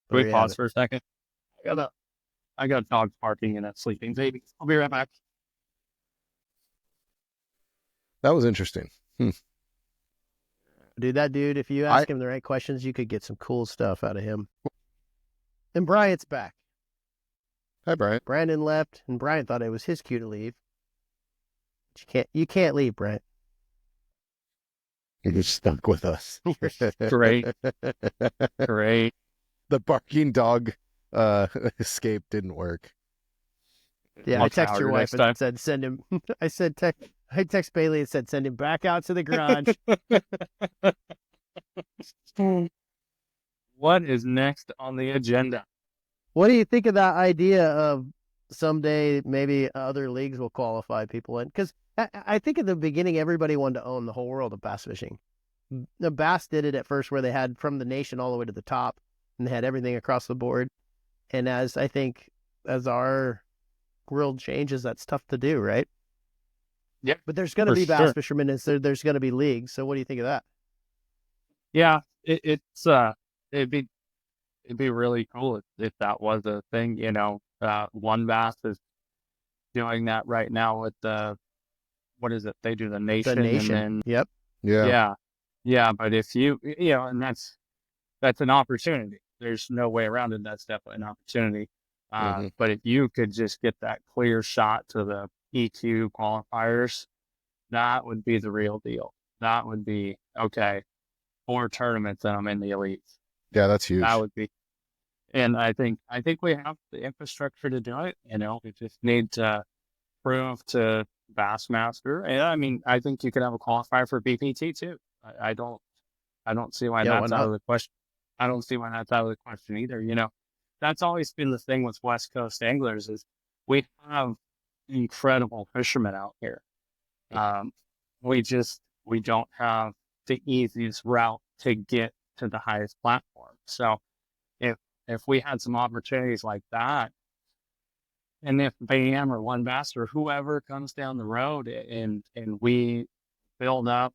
Can There we you have pause it. for a second? I got dogs barking and a sleeping baby. I'll be right back. That was interesting. Dude, that dude, if you ask him the right questions, you could get some cool stuff out of him. And Bryant's back. Hi, Bryant. Brandon left, and Bryant thought it was his cue to leave. But you can't leave, Bryant. You're stuck with us. Great. Great. The barking dog escape didn't work. Yeah, Much I texted your louder wife next and time. said, send him. I text Bailey and said, send him back out to the garage. What is next on the agenda? What do you think of that idea of someday maybe other leagues will qualify people in? Because I think at the beginning, everybody wanted to own the whole world of bass fishing. The Bass did it at first where they had from the nation all the way to the top, and they had everything across the board. And as our world changes, that's tough to do, right? Yeah, but there's going to for be bass sure. fishermen, and so there's going to be leagues. So what do you think of that? Yeah, it'd be really cool if that was a thing. One Bass is doing that right now with what is it? They do the nation, The nation. and then Yep. yeah. But if and that's an opportunity. There's no way around it. That's definitely an opportunity. Mhm. But if you could just get that clear shot to the EQ qualifiers, that would be the real deal. That would be okay. 4 tournaments and I'm in the elites. Yeah, that's huge. That would be, and I think we have the infrastructure to do it. We just need to prove to Bassmaster. And I mean, I think you could have a qualifier for BPT too. I don't see why Yeah, why that's out not? of the question. I don't see why that's out of the question either. That's always been the thing with West Coast anglers is we have incredible fishermen out here. We don't have the easiest route to get to the highest platform. So if we had some opportunities like that, and if BAM or One Bass or whoever comes down the road and we build up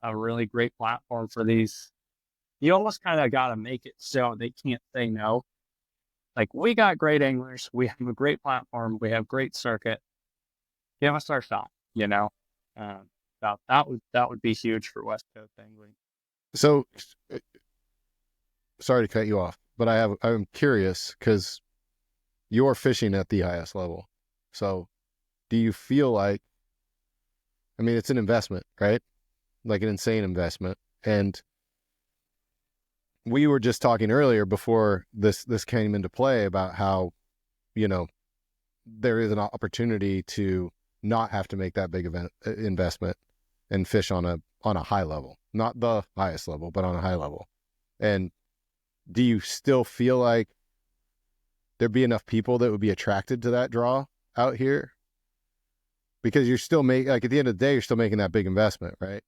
a really great platform for these, you almost kind of got to make it so they can't say no. Like, we got great anglers, we have a great platform, we have great circuit. Give us our shot, that would be huge for West Coast angling. So, sorry to cut you off, but I'm curious because you're fishing at the highest level. So, do you feel like, I mean, it's an investment, right? Like an insane investment. And we were just talking earlier before this came into play about how, there is an opportunity to not have to make that big investment and fish on a high level, not the highest level, but on a high level. And do you still feel like there'd be enough people that would be attracted to that draw out here? Because you're still at the end of the day, you're still making that big investment, right?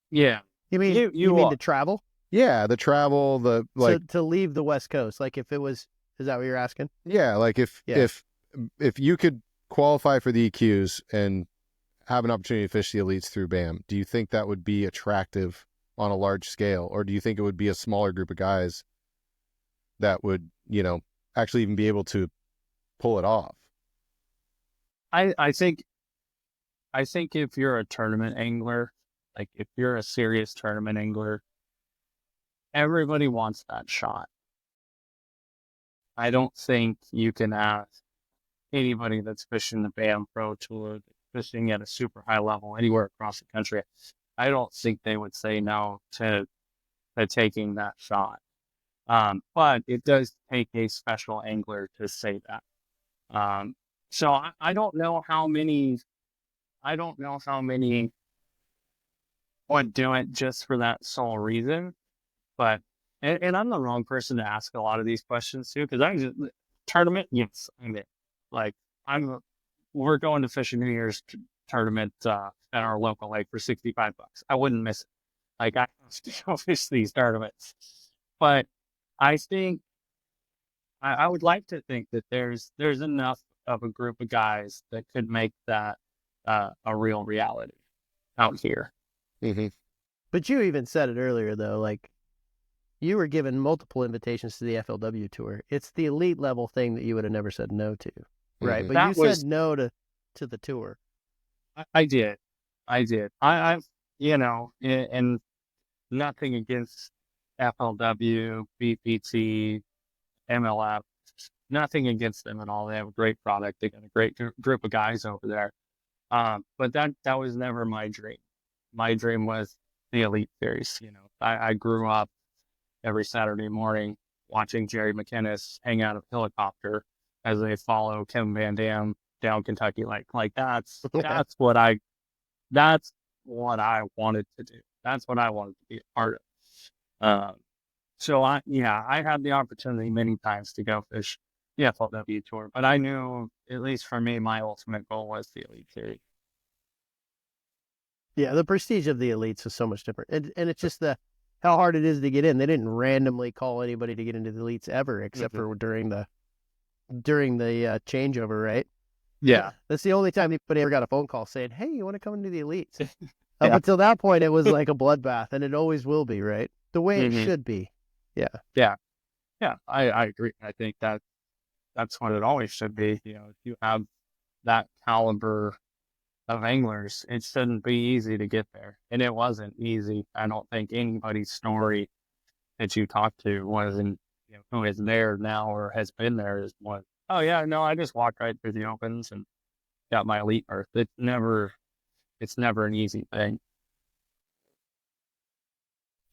Yeah. You mean to travel? Yeah, the travel, to leave the West Coast. Like if it was, is that what you're asking? Yeah, like if you could qualify for the EQs and have an opportunity to fish the elites through BAM, do you think that would be attractive on a large scale, or do you think it would be a smaller group of guys that would, actually even be able to pull it off? I think if you're a tournament angler, like if you're a serious tournament angler, everybody wants that shot. I don't think you can ask anybody that's fishing the BAM Pro Tour, fishing at a super high level anywhere across the country. I don't think they would say no to taking that shot. But it does take a special angler to say that. So I don't know how many would do it just for that sole reason. But and I'm the wrong person to ask a lot of these questions too, because tournament, yes, I'm in. Like we're going to fish a New Year's tournament at our local lake for $65. I wouldn't miss it. Like, I have to go fish these tournaments. But I think I would like to think that there's enough of a group of guys that could make that a real reality out here. Mm-hmm. But you even said it earlier, though, like you were given multiple invitations to the FLW tour. It's the elite level thing that you would have never said no to, right? Mhm. But That you was- said no to the tour. I did. I've, and nothing against FLW, BPT, MLF, nothing against them at all. They have a great product. They got a great group of guys over there. But that was never my dream. My dream was the Elite Series. I grew up every Saturday morning watching Jerry McInnes hang out of a helicopter as they follow Kevin Van Dam down Kentucky Lake. Like that's what I wanted to do. That's what I wanted to be a part of. So I had the opportunity many times to go fish the FLW tour, but I knew, at least for me, my ultimate goal was the Elite Series. Yeah, the prestige of the elites is so much different, and it's just how hard it is to get in. They didn't randomly call anybody to get into the elites ever, except for during the changeover, right? Yeah. That's the only time anybody ever got a phone call saying, "Hey, you want to come into the elites?" Up until that point, it was like a bloodbath, and it always will be, right? The way it should be. Yeah, I agree. I think that's what it always should be. If you have that caliber of anglers, it shouldn't be easy to get there. And it wasn't easy. I don't think anybody's story that you talk to wasn't, who is there now or has been there is one, oh yeah, no, I just walked right through the opens and got my elite berth. It's never an easy thing.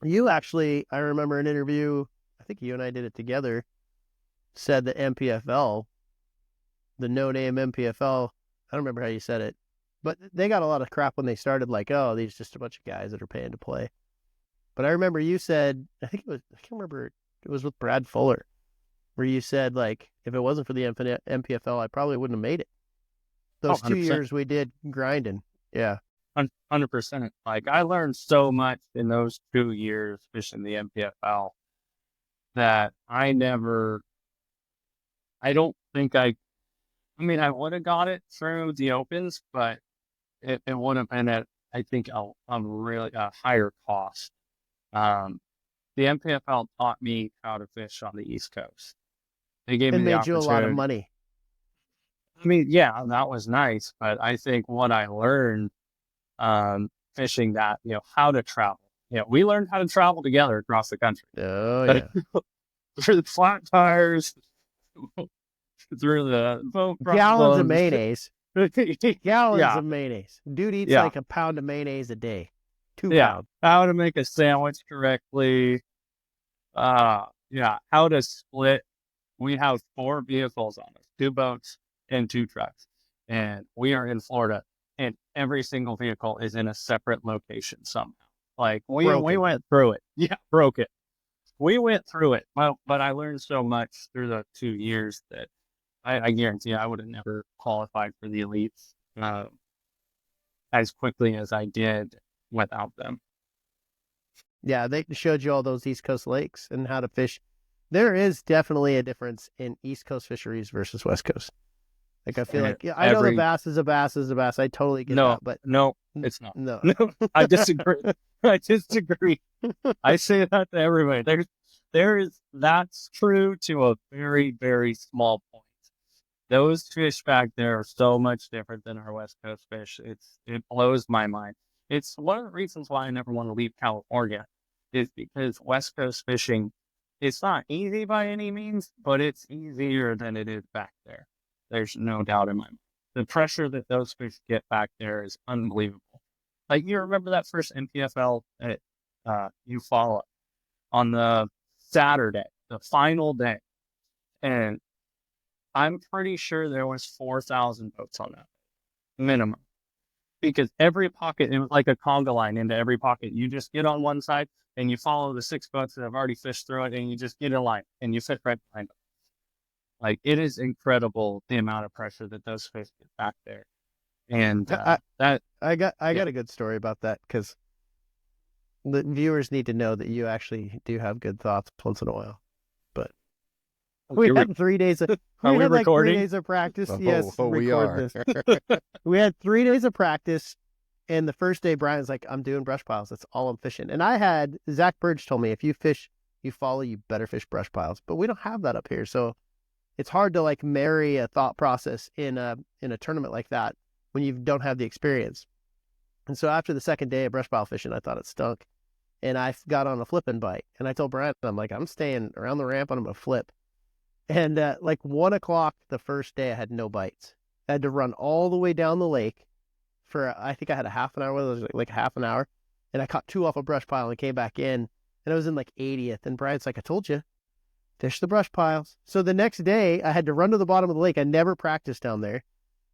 You actually, I remember an interview, I think you and I did it together, said that MPFL, the no-name MPFL, I don't remember how you said it, but they got a lot of crap when they started, like, oh, these are just a bunch of guys that are paying to play. But I remember you said, I can't remember, it was with Brad Fuller, where you said, like, if it wasn't for the MPFL, I probably wouldn't have made it. Those 2 years we did grinding. Yeah. 100%. Like, I learned so much in those 2 years fishing the MPFL that I don't think I would have got it through the opens, but it would have been at, I think, a really higher cost. The MPFL taught me how to fish on the East Coast. They gave me the made you a lot of money. I mean, yeah, that was nice, but I think what I learned fishing that, how to travel. We learned how to travel together across the country. Oh, yeah. Through the flat tires, through the boat gallons of mayonnaise. Gallons Yeah. of mayonnaise. Dude eats Yeah. like a pound of mayonnaise a day. 2 Yeah. pounds. How to make a sandwich correctly. How to split. We have 4 vehicles on us, 2 boats and 2 trucks. And we are in Florida, and every single vehicle is in a separate location somehow. Like, we went through it. Yeah, broke it. We went through it. Well, but I learned so much through the 2 years that I guarantee I would have never qualified for the elites as quickly as I did without them. Yeah, they showed you all those East Coast lakes and how to fish. There is definitely a difference in East Coast fisheries versus West Coast. Like, I feel like, I know the bass is a bass is a bass. I totally get that, but no, it's not. No, I disagree. I disagree. I say that to everybody. That's true to a very, very small point. Those fish back there are so much different than our West Coast fish. It blows my mind. It's one of the reasons why I never want to leave California, is because West Coast fishing, it's not easy by any means, but it's easier than it is back there. There's no doubt in my mind. The pressure that those fish get back there is unbelievable. Like, you remember that first MPFL at Eufaula on the Saturday, the final day, and I'm pretty sure there was 4,000 boats on that minimum, because every pocket, it was like a conga line into every pocket. You just get on one side and you follow the 6 boats that have already fished through it, and you just get in line and you fit right behind them. Like, it is incredible the amount of pressure that those fish get back there. And I got a good story about that, because the viewers need to know that you actually do have good thoughts once in a while. But we had 3 days of Are we like 3 recording? days of practice. Oh, Yes, we record are. this. We had 3 days of practice, and the first day Brian's like, I'm doing brush piles. That's all I'm fishing. And I had Zach Burge told me, if you fish, you follow, you better fish brush piles. But we don't have that up here, so it's hard to like marry a thought process in a tournament like that when you don't have the experience. And so after the second day of brush pile fishing, I thought it stunk, and I got on a flipping bite. And I told Brian, I'm like, I'm staying around the ramp and I'm gonna flip. And like 1 o'clock the first day, I had no bites. I had to run all the way down the lake for, I think I had a half an hour, it was like half an hour. And I caught 2 off a brush pile and came back in. And I was in like 80th. And Brian's like, I told you, fish the brush piles. So the next day, I had to run to the bottom of the lake. I never practiced down there.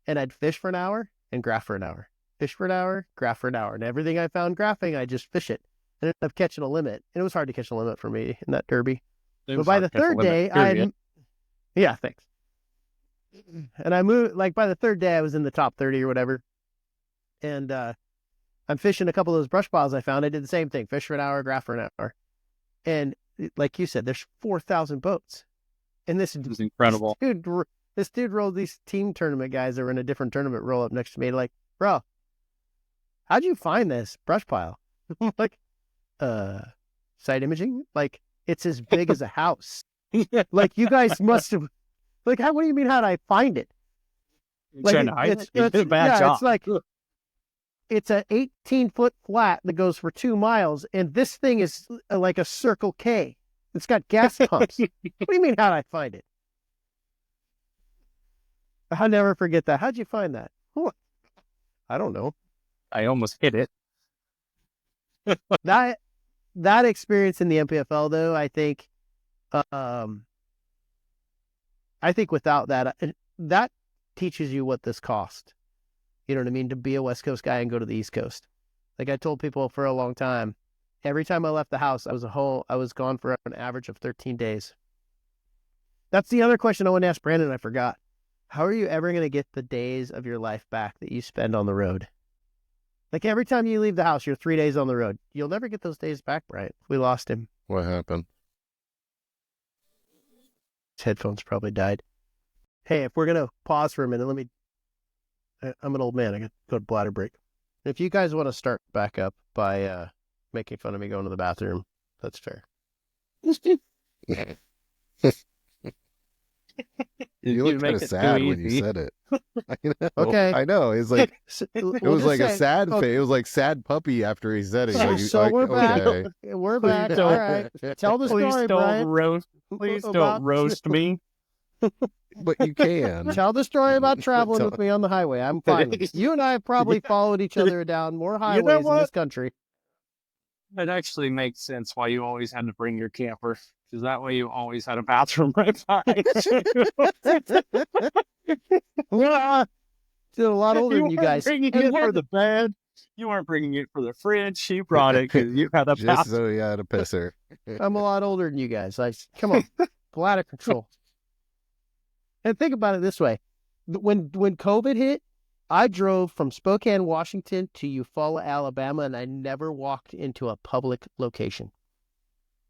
And I'd fish for an hour and graph for an hour. Fish for an hour, graph for an hour. And everything I found graphing, I just fish it. And ended up catching a limit. And it was hard to catch a limit for me in that derby. But by the third day, yeah, thanks. And I moved, like by the third day, I was in the top 30 or whatever. And I'm fishing a couple of those brush piles I found. I did the same thing, fish for an hour, graph for an hour. And like you said, there's 4,000 boats. And this is incredible. This dude rolled, these team tournament guys that were in a different tournament roll up next to me, like, bro, how'd you find this brush pile? Like, side imaging? Like, it's as big as a house. Like, you guys must have, like, what do you mean, how'd I find it? Like, it's a bad job. It's like, it's an 18-foot flat that goes for 2 miles, and this thing is like a Circle K. It's got gas pumps. What do you mean, how'd I find it? I'll never forget that. How'd you find that? Oh, I don't know. I almost hit it. That experience in the MPFL, though, I think without that, that teaches you what this cost. You know what I mean? To be a West Coast guy and go to the East Coast. Like I told people for a long time, every time I left the house, I was gone for an average of 13 days. That's the other question I want to ask Brandon. I forgot. How are you ever going to get the days of your life back that you spend on the road? Like every time you leave the house, you're 3 days on the road. You'll never get those days back, Bryant. We lost him. What happened? His headphones probably died. Hey, if we're going to pause for a minute, I'm an old man. I got to go to bladder break. If you guys want to start back up by making fun of me going to the bathroom, that's fair. You looked kind of sad when you said it. I know. Okay. I know. It's like it was like a sad face. okay. It was like sad puppy after he said it. So we're back. Okay. We're back. All right. Tell the story, Please don't roast me. But you can. Tell the story about traveling with me on the highway. I'm fine with it. You and I have probably followed each other down more highways in this country. It actually makes sense why you always had to bring your camper, because that way you always had a bathroom right behind you. Still a lot older than you guys. Bringing it for the bed. You weren't bringing it for the fridge. You brought it because you had a Just bathroom. so you had a pisser. I'm a lot older than you guys. Come on, bladder control. And think about it this way: when COVID hit, I drove from Spokane, Washington to Eufaula, Alabama, and I never walked into a public location.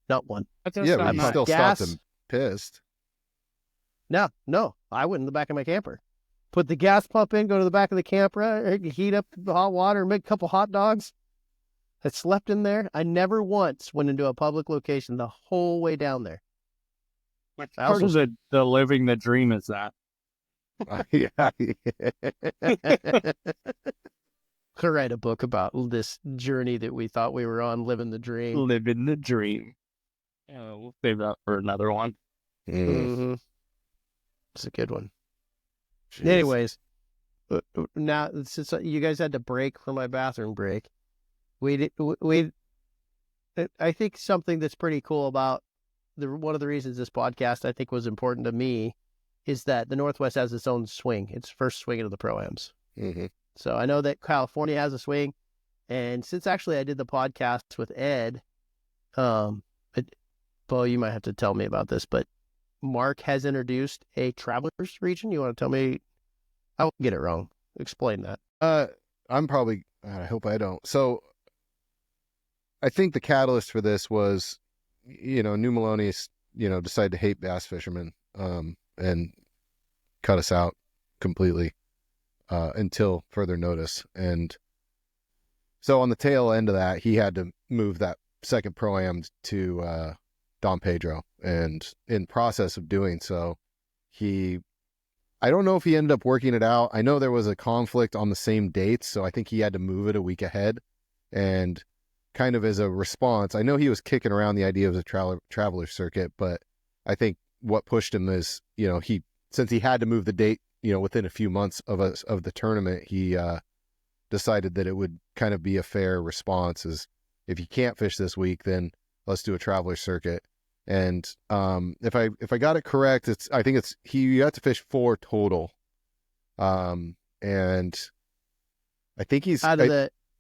Not one. Yeah, but you still stopped and pissed. No, I went in the back of my camper. Put the gas pump in, go to the back of the camper, heat up the hot water, make a couple hot dogs. I slept in there. I never once went into a public location the whole way down there. What part of the living the dream is that? Yeah. Could write a book about this journey that we thought we were on, living the dream. Living the dream. Yeah, we'll save that for another one. Mm-hmm. It's a good one. Jeez. Anyways, now since you guys had to break for my bathroom break, I think something that's pretty cool about one of the reasons this podcast I think was important to me is that the Northwest has its own swing. It's first swing into the Pro-Ams. Mm-hmm. So I know that California has a swing, and since actually I did the podcast with Ed, Bo, you might have to tell me about this, but Mark has introduced a travelers region. You want to tell me? I won't get it wrong. Explain that. I hope I don't. So I think the catalyst for this was, New Maloney's, decided to hate bass fishermen, and cut us out completely, until further notice. And so on the tail end of that, he had to move that second Pro-Am to, Don Pedro. And in process of doing so, I don't know if he ended up working it out. I know there was a conflict on the same dates, so I think he had to move it a week ahead. And kind of as a response, I know he was kicking around the idea of the traveler circuit, but I think what pushed him is, since he had to move the date, within a few months of the tournament, he decided that it would kind of be a fair response is, if you can't fish this week, then let's do a traveler circuit. And if I got it correct, you have to fish 4 total. And I think he's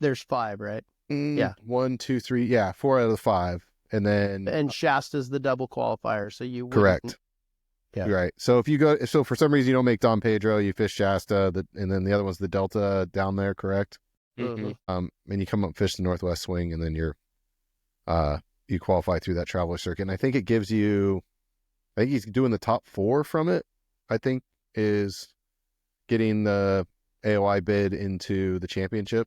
there's 5, right? Yeah. 1, 2, 3. Yeah. 4 out of the 5. And Shasta's the double qualifier. So you correct. Yeah. Right. So so for some reason you don't make Don Pedro, you fish Shasta, and then the other one's the Delta down there, correct? Mm-hmm. And you come up and fish the Northwest Swing, and then you qualify through that traveler circuit. And I think it gives you, I think he's doing the top 4 from it, I think, is getting the AOI bid into the championship.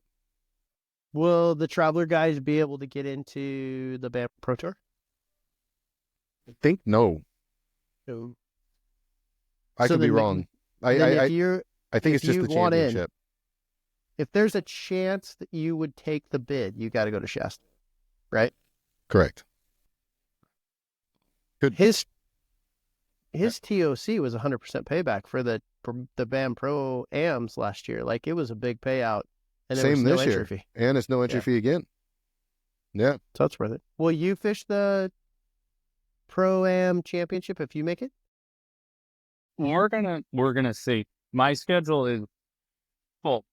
Will the traveler guys be able to get into the BAM Pro Tour? I think no. No. I could be wrong. I think it's just the championship. If there's a chance that you would take the bid, you got to go to Shasta, right? Correct. Good. His TOC was 100% payback for the BAM Pro AMs last year. Like, it was a big payout, and there Same was no this entry year, fee. and it's no entry fee again. Yeah, so it's worth it. Will you fish the Pro Am Championship if you make it? We're gonna see. My schedule is full,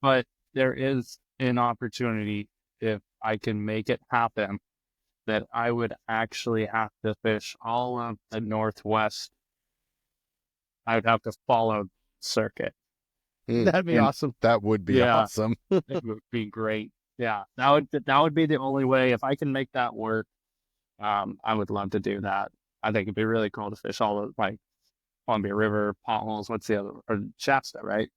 but there is an opportunity, if I can make it happen, that I would actually have to fish all of the Northwest. I would have to follow circuit. That'd be awesome. That would be awesome. It would be great. Yeah, that would be the only way. If I can make that work, I would love to do that. I think it'd be really cool to fish all the, like, Columbia River, potholes. What's the other? Or Shasta, right?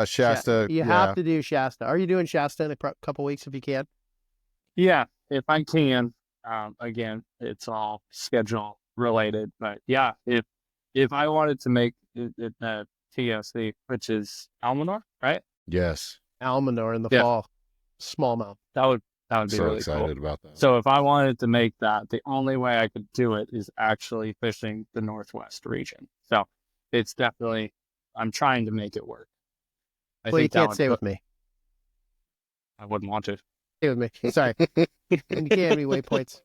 Shasta. You have to do Shasta. Are you doing Shasta in a couple weeks if you can? Yeah, if I can. Again, it's all schedule related, but yeah, if I wanted to make it TOC, which is Almanor, right? Yes. Almanor in the fall, smallmouth. That would be so really excited cool. about that. So if I wanted to make that, the only way I could do it is actually fishing the Northwest region. So it's definitely, I'm trying to make it work. Well, you can't stay with me. I wouldn't want to. Stay with me. Sorry. You can't have any waypoints.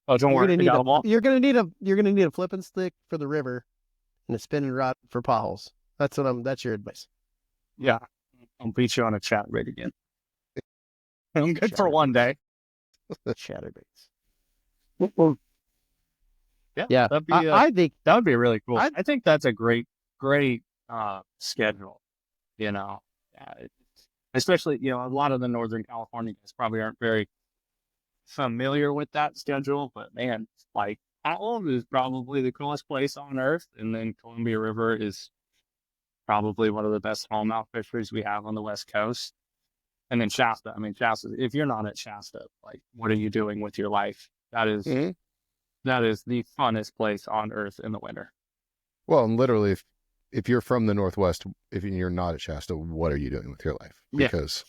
Oh, don't worry. I got them all. You're gonna need a flipping stick for the river and a spinning rod for potholes. That's your advice. Yeah. I'll beat you on a chatterbait again. I'm good for one day. Chatterbaits. Yeah. I think that would be really cool. I think that's a great schedule. Especially, a lot of the Northern California guys probably aren't very familiar with that schedule, but man, like, Powell is probably the coolest place on earth, and then Columbia River is probably one of the best smallmouth fisheries we have on the West Coast. And then Shasta. I mean, Shasta, if you're not at Shasta, like, what are you doing with your life? That is the funnest place on earth in the winter. Well, and literally, if you're from the Northwest, if you're not at Shasta, what are you doing with your life? Because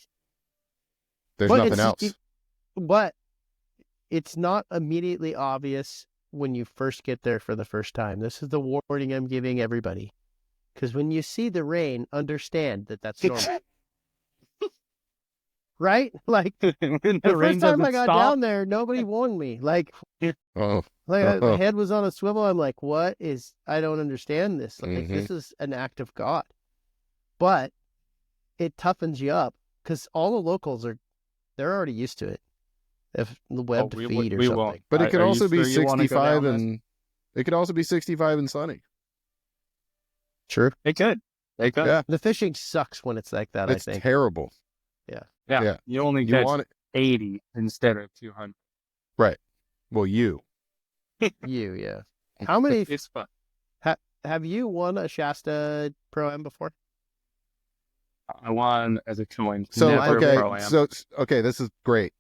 there's nothing else. But it's not immediately obvious when you first get there for the first time. This is the warning I'm giving everybody. Because when you see the rain, understand that that's normal. Right? Like, the first time I got down there, nobody warned me. Like, the head was on a swivel. I'm like, I don't understand this. Like, this is an act of God. But it toughens you up because all the locals they're already used to it. If the webbed feed or something. Won't. But it could also be 65 it could also be 65 and sunny. True. It could. Yeah. The fishing sucks when it's like that, It's I think. terrible. Yeah. You only you want it. 80 instead of 200. Right. Well, you. Yeah. How many It's fun. have you won a Shasta Pro-Am before? I won as a coin. So never okay, Pro-Am. so okay, this is great.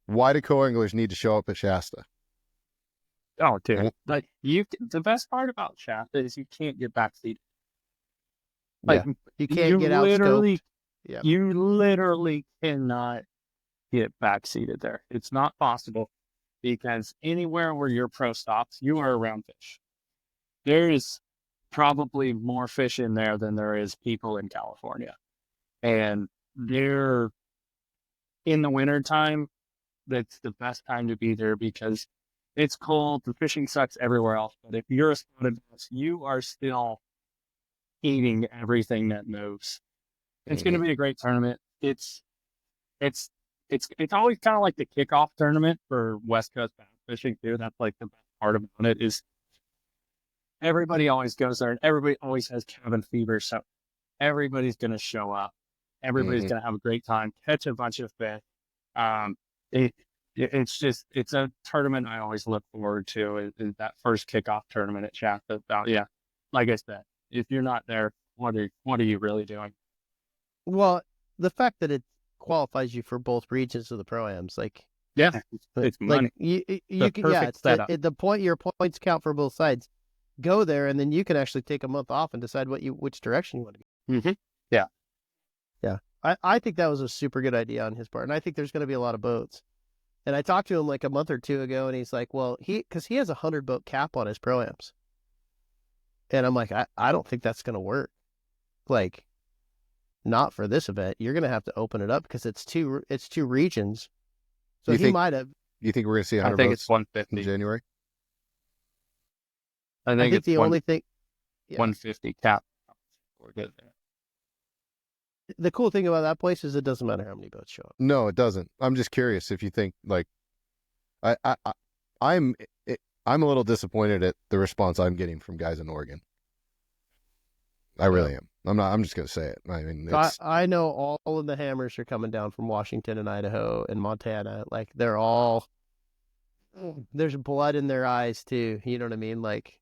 Why do co-anglers need to show up at Shasta? Oh, dude. Like the best part about Shasta is you can't get backseated. Like You can't get out literally, scoped. Yeah. you literally cannot get backseated there. It's not possible because anywhere where your pro stops, you are around fish. There is probably more fish in there than there is people in California. And they're in the wintertime, that's the best time to be there because it's cold, the fishing sucks everywhere else. But if you're a spotted bass, you are still eating everything that moves. It's going to be a great tournament. It's always kind of like the kickoff tournament for West Coast bass fishing too. That's like the best part about it is everybody always goes there and everybody always has cabin fever. So everybody's going to show up. Everybody's going to have a great time, catch a bunch of fish. It's a tournament I always look forward to is that first kickoff tournament at Shasta. Yeah, like I said, if you're not there, what are you really doing? Well, the fact that it qualifies you for both regions of the Pro-Ams, like it's money. Like you can, yeah, it's the point. Your points count for both sides. Go there, and then you can actually take a month off and decide which direction you want to go. Mm-hmm. Yeah. I think that was a super good idea on his part, and I think there's going to be a lot of boats. And I talked to him like a month or two ago, and he's like, well, because he has a 100-boat cap on his Pro-Ams. And I'm like, I don't think that's going to work. Like, not for this event. You're going to have to open it up because it's two regions. So he might have. You think we're going to see 100 I think boats it's 150 in January? I think it's the only thing. 150 cap. We're good there. The cool thing about that place is it doesn't matter how many boats show up. No, it doesn't. I'm just curious if you think like, I'm a little disappointed at the response I'm getting from guys in Oregon. I really am. I'm just going to say it. I mean, I know all of the hammers are coming down from Washington and Idaho and Montana. Like they're all, there's blood in their eyes too. You know what I mean? Like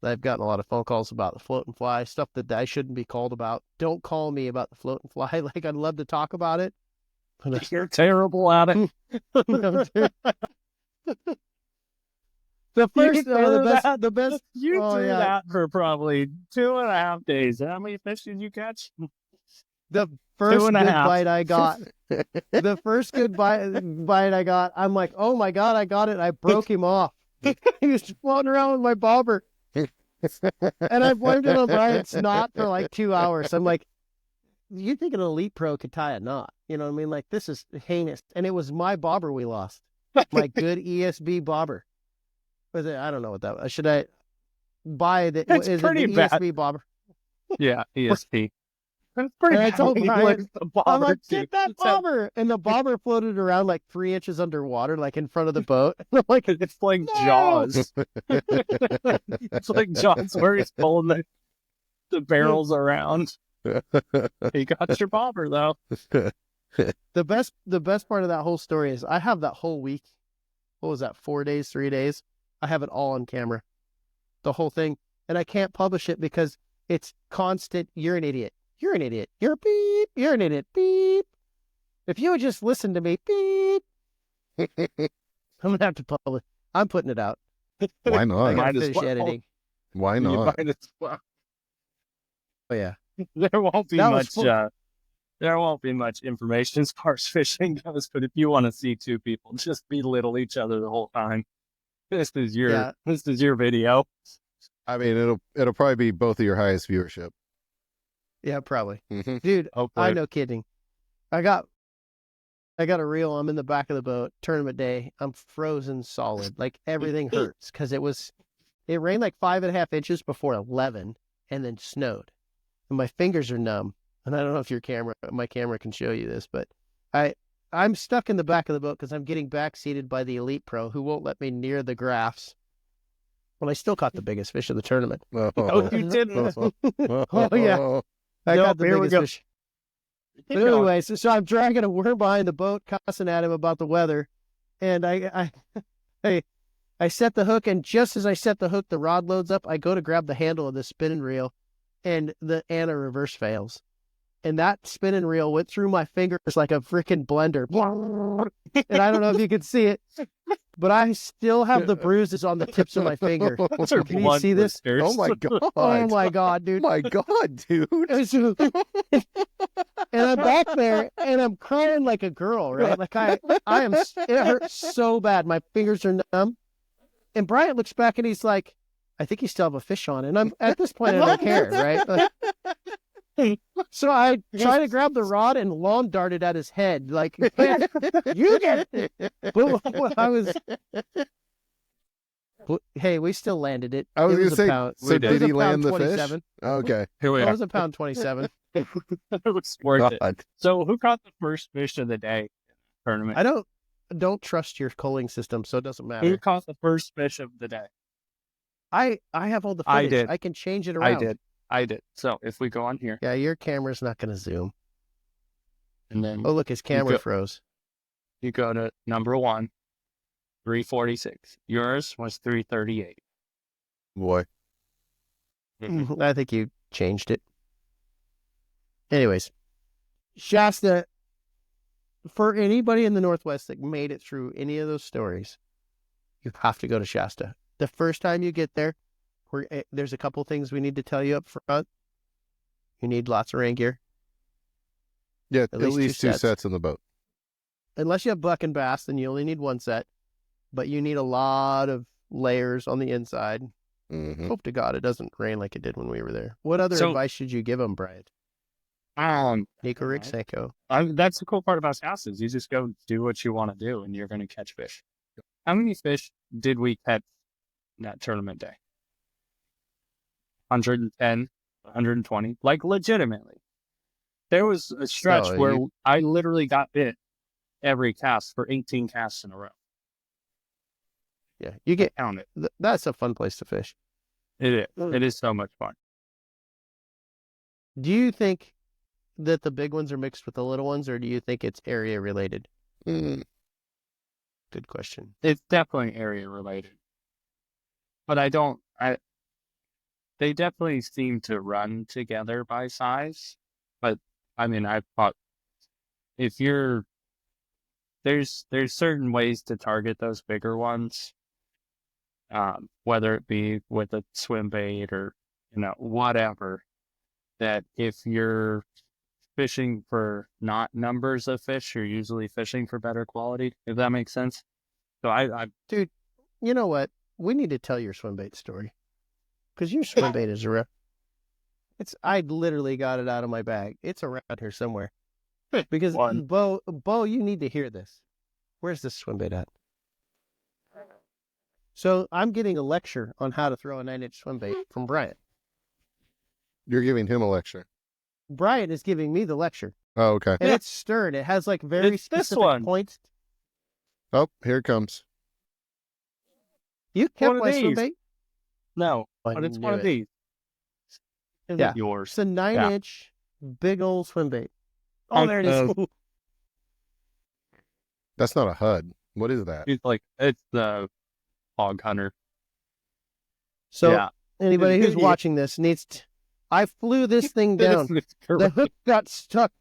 I've gotten a lot of phone calls about the float and fly stuff that I shouldn't be called about. Don't call me about the float and fly. Like I'd love to talk about it. But you're terrible at it. The best. You threw that for probably 2.5 days. How many fish did you catch? The first good bite I got. The first good bite I got. I'm like, oh my God, I got it. I broke him off. He was floating around with my bobber. And I blamed it on Bryant's knot for like 2 hours. I'm like, you think an elite pro could tie a knot? You know what I mean? Like, this is heinous. And it was my bobber we lost. My good ESB bobber. Was it? I don't know what that was. Should I buy the? It's is pretty it the bad. ESB bobber? Yeah, ESP. That's pretty And I bad. told Brian, I'm like, too. get that bobber. And the bobber floated around like 3 inches underwater, like in front of the boat. And I'm like, it's like no! Jaws. It's like Jaws where he's pulling the barrels around. You got your bobber though. The best part of that whole story is I have that whole week. What was that? 4 days, 3 days. I have it all on camera, the whole thing, and I can't publish it because it's constant. You're an idiot. You're an idiot. You're a beep. You're an idiot. Beep. If you would just listen to me, beep. I'm gonna have to publish. I'm putting it out. Why I not? gotta finish editing. Why You not? might as well. Oh yeah. There won't be That much. was There won't be much information as far as fishing goes. But if you want to see two people just belittle each other the whole time, this is your video. I mean, it'll probably be both of your highest viewership. Yeah, probably. Mm-hmm. Dude, Hopefully. I no kidding. I got a reel. I'm in the back of the boat. Tournament day. I'm frozen solid. Like everything hurts because it rained like 5.5 inches before 11, and then snowed, and my fingers are numb. And I don't know if my camera can show you this, but I'm stuck in the back of the boat because I'm getting backseated by the elite pro who won't let me near the graphs. Well, I still caught the biggest fish of the tournament. No, you didn't. Oh yeah, I got the here we biggest go. fish. But anyway, so I'm dragging a worm behind the boat, cussing at him about the weather, and I set the hook, and just as I set the hook, the rod loads up. I go to grab the handle of the spinning reel, and the Anna reverse fails. And that spinning reel went through my fingers like a freaking blender. And I don't know if you can see it, but I still have the bruises on the tips of my finger. Can you see this? Oh my god! Oh my god, dude! Oh my god, dude! And I'm back there, and I'm crying like a girl, right? Like I am. It hurts so bad. My fingers are numb. And Bryant looks back, and he's like, "I think you still have a fish on." And I'm at this point, I don't care, right? Like, so I try to grab the rod and lawn darted at his head, like, "You get it!" Hey, we still landed it. I was It going to say, pound. so did he land the 27. fish? Okay. Here we It are. was a pound 27. It looks worth it. God. So who caught the first fish of the day tournament? I don't trust your culling system, so it doesn't Who matter. caught the first fish of the day? I have all the I footage. did. I can change it around. I did. So if we go on here, Yeah, your camera's not going to zoom. and then Oh, look, his camera go- froze. you go to number 1, 346. Yours was 338. Boy. I think you changed it. Anyways, Shasta, for anybody in the Northwest that made it through any of those stories, you have to go to Shasta. The first time you get there, there's a couple things we need to tell you up front. You need lots of rain gear. Yeah, At at least least two two sets. sets in the boat. Unless you have buck and bass, then you only need one set. But you need a lot of layers on the inside. Mm-hmm. Hope to God it doesn't rain like it did when we were there. What other So- advice should you give them, Brian? Nico Alright. Rick That's the cool part about Shasta is you just go do what you want to do, and you're going to catch fish. How many fish did we catch that tournament day? 110, 120, like legitimately. There was a stretch So where you- I literally got bit every cast for 18 casts in a row. Yeah, you get Count it. that's a fun place to fish. It is. It is so much fun. Do you think that the big ones are mixed with the little ones, or do you think it's area related? Mm. Good question. It's definitely area related. But they definitely seem to run together by size. But I mean, I thought if you're there's certain ways to target those bigger ones, whether it be with a swim bait or whatever. That if you're fishing for not numbers of fish, you're usually fishing for better quality. If that makes sense. So I Dude, you know what? We need to tell your swim bait story. Because your swim bait is around. I literally got it out of my bag. It's around here somewhere. Because One. Beau, you need to hear this. Where's this swim bait at? So I'm getting a lecture on how to throw a 9-inch swim bait from Bryant. You're giving him a lecture. Bryant is giving me the lecture. Oh, okay. And it's stern. It has like very It's this specific one. points. Oh, here it comes. You kept One of my swim these. bait? no, I but it's knew one of it. these. Isn't Yeah. it yours? It's a 9-inch big old swim bait. Oh, On- there it is. That's not a HUD. What is that? It's the hog hunter. So yeah. anybody who's watching this I flew this thing down. It's The correct. hook got stuck.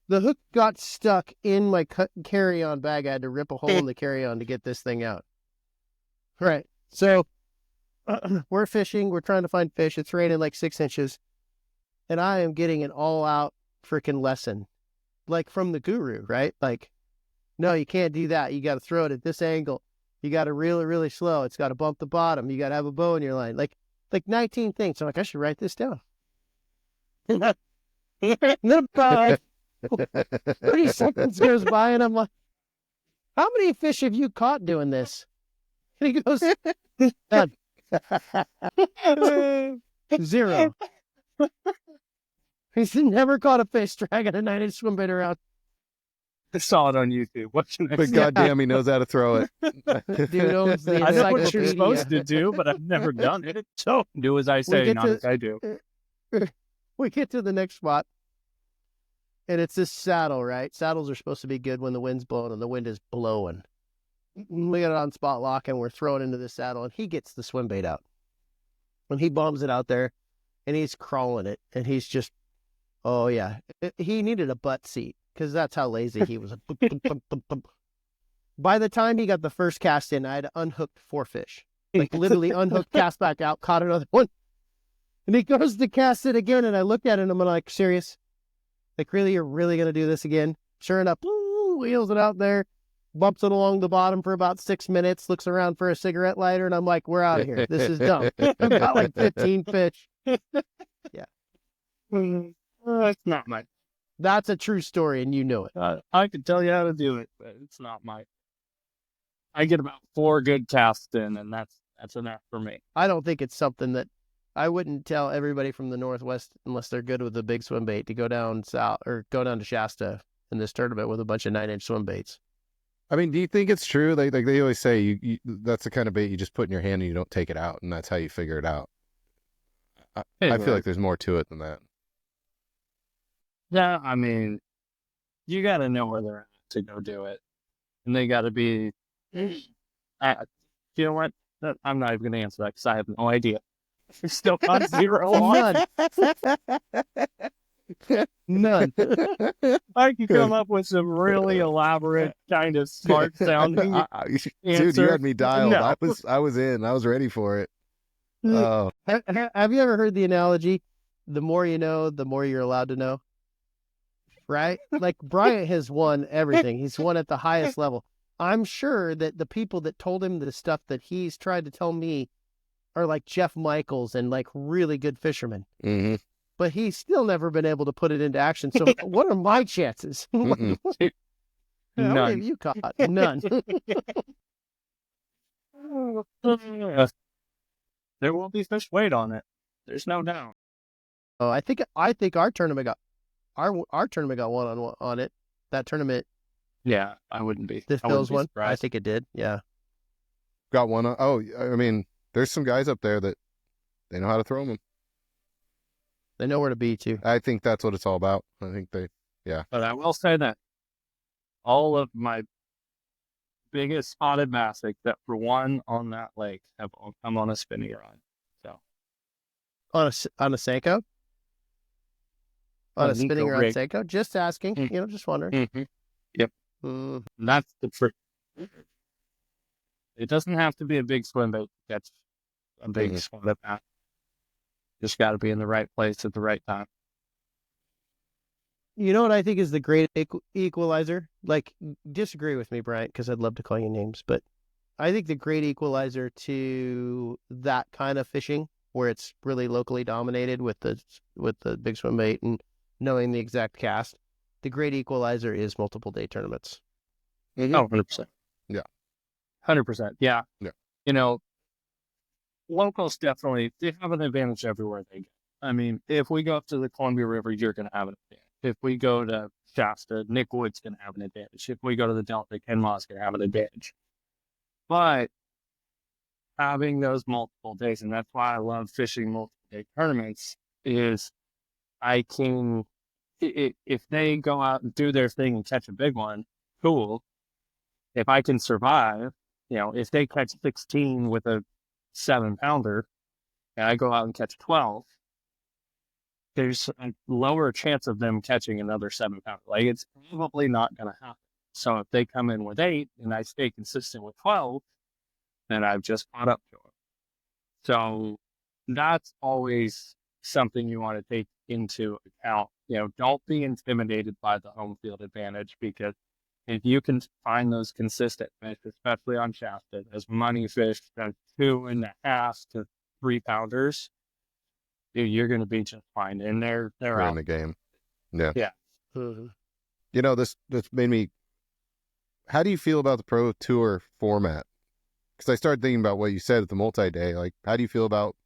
The hook got stuck in my carry-on bag. I had to rip a hole in the carry-on to get this thing out. Right. So we're fishing. We're trying to find fish. It's raining like 6 inches. And I am getting an all-out freaking lesson. Like from the guru, right? Like, no, you can't do that. You got to throw it at this angle. You got to reel it really slow. It's got to bump the bottom. You got to have a bow in your line. Like 19 things. I'm like, I should write this down. And then about 30 seconds goes by, and I'm like, how many fish have you caught doing this? And he goes, none. 0. He's never caught a fish dragging a 9-inch swim bait around. I saw it on YouTube. What should I But say? goddamn, he knows how to throw it. Dude owns the I know what encyclopedia. you're supposed to do, but I've never done it. So do as I say, get not to- as I do. We get to the next spot, And it's this saddle, right? Saddles are supposed to be good when the wind's blowing, and the wind is blowing. We got it on spot lock, and we're throwing into this saddle, and he gets the swim bait out. And he bombs it out there, and he's crawling it, and he's just, oh yeah. He needed a butt seat, because that's how lazy he was. By the time he got the first cast in, I had unhooked 4 fish. Like literally unhooked, cast back out, caught another one. And he goes to cast it again, and I looked at it, and I'm like, serious? Like, really? You're really going to do this again? Sure enough, wheels it out there, bumps it along the bottom for about 6 minutes, looks around for a cigarette lighter, and I'm like, we're out of here. This is dumb. I've got like 15 fish. Yeah. It's not my. That's a true story, and you know it. I could tell you how to do it, but it's not my. I get about 4 good casts in, and that's enough for me. I don't think it's something that I wouldn't tell everybody from the Northwest, unless they're good with a big swim bait, to go down south or go down to Shasta in this tournament with a bunch of 9-inch swim baits. I mean, do you think it's true? Like they always say, you that's the kind of bait you just put in your hand and you don't take it out, and that's how you figure it out. I feel like there's more to it than that. Yeah, I mean, you got to know where they're at to go do it, and they got to be. You know what? I'm not even going to answer that because I have no idea. We're still on 0 on. None. I can come up with some really elaborate, kind of smart sounding Dude, you had me dialed. No. I was in. I was ready for it. Oh, Have you ever heard the analogy, the more you know, the more you're allowed to know? Right? Like Bryant has won everything. He's won at the highest level. I'm sure that the people that told him the stuff that he's tried to tell me are like Jeff Michaels and like really good fishermen. mm-hmm. But he's still never been able to put it into action. So what are my chances? How many have you caught? None. There will be fish weight on it. There's no doubt. Oh, I think our tournament got our tournament got one on it. That tournament, Yeah, I wouldn't be. this I wouldn't Phil's be one. I surprised. think it did. Yeah. Got one. Oh, I mean, there's some guys up there that they know how to throw them. They know where to be too. I think that's what it's all about. I think But I will say that all of my biggest spotted bass, except for one on that lake, have all come on a spinning rod. So On a Seiko? On A a spinning Nico rod rig. Seiko? Just asking. Mm. Just wondering. Yep. Mm. That's the trick. It doesn't have to be a big swim bait. That's a big swim bass. Just got to be in the right place at the right time. You know what I think is the great equalizer? Like, disagree with me, Bryant, because I'd love to call you names, but I think the great equalizer to that kind of fishing, where it's really locally dominated with the big swim bait and knowing the exact cast, the great equalizer is multiple day tournaments. Mm-hmm. Oh, 100%. Yeah. 100%. Yeah. Yeah. You know, locals definitely, they have an advantage everywhere they go. I mean, if we go up to the Columbia River, you're going to have an advantage. If we go to Shasta, Nick Wood's going to have an advantage. If we go to the Delta, Ken Moss going to have an advantage. But having those multiple days, and that's why I love fishing multiple day tournaments, is I can, if they go out and do their thing and catch a big one, cool. If I can survive, if they catch 16 with a 7-pounder and I go out and catch 12, there's a lower chance of them catching another 7-pounder. Like, it's probably not going to happen. So if they come in with 8 and I stay consistent with 12, then I've just caught up to them. So that's always something you want to take into account. Don't be intimidated by the home field advantage, because if you can find those consistent fish, especially on Shasta, those money fish, 2.5 to 3 pounders, dude, you're going to be just fine. And they're in out. the game. Yeah. Yeah. Mm-hmm. This made me. How do you feel about the Pro Tour format? Because I started thinking about what you said at the multi-day. Like, how do you feel about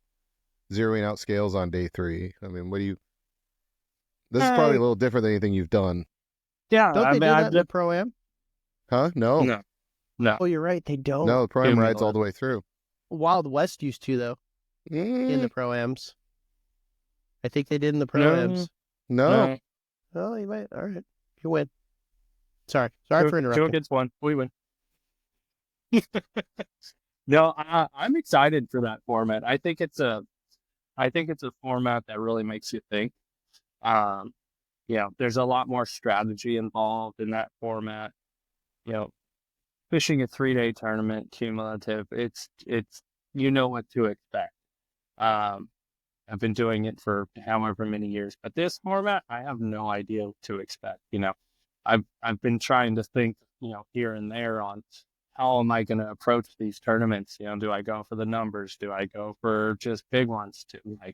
zeroing out scales on day 3? I mean, this is probably a little different than anything you've done. Yeah. Don't they do that in the Pro-Am? Huh? No. No. Oh, you're right. They don't. No, the Pro-Am Give me rides the all the way through. Wild West used to, though, in Mm, the Pro-Ams. I think they did in the Pro-Ams. no. Oh, you might. All right. You win. Sorry for Joe interrupting. gets one. We win. No, I'm excited for that format. I think it's a format that really makes you think. There's a lot more strategy involved in that format. Fishing a 3-day tournament, cumulative, it's you know what to expect. I've been doing it for however many years, but this format, I have no idea what to expect. I've been trying to think, here and there on how am I going to approach these tournaments? Do I go for the numbers? Do I go for just big ones?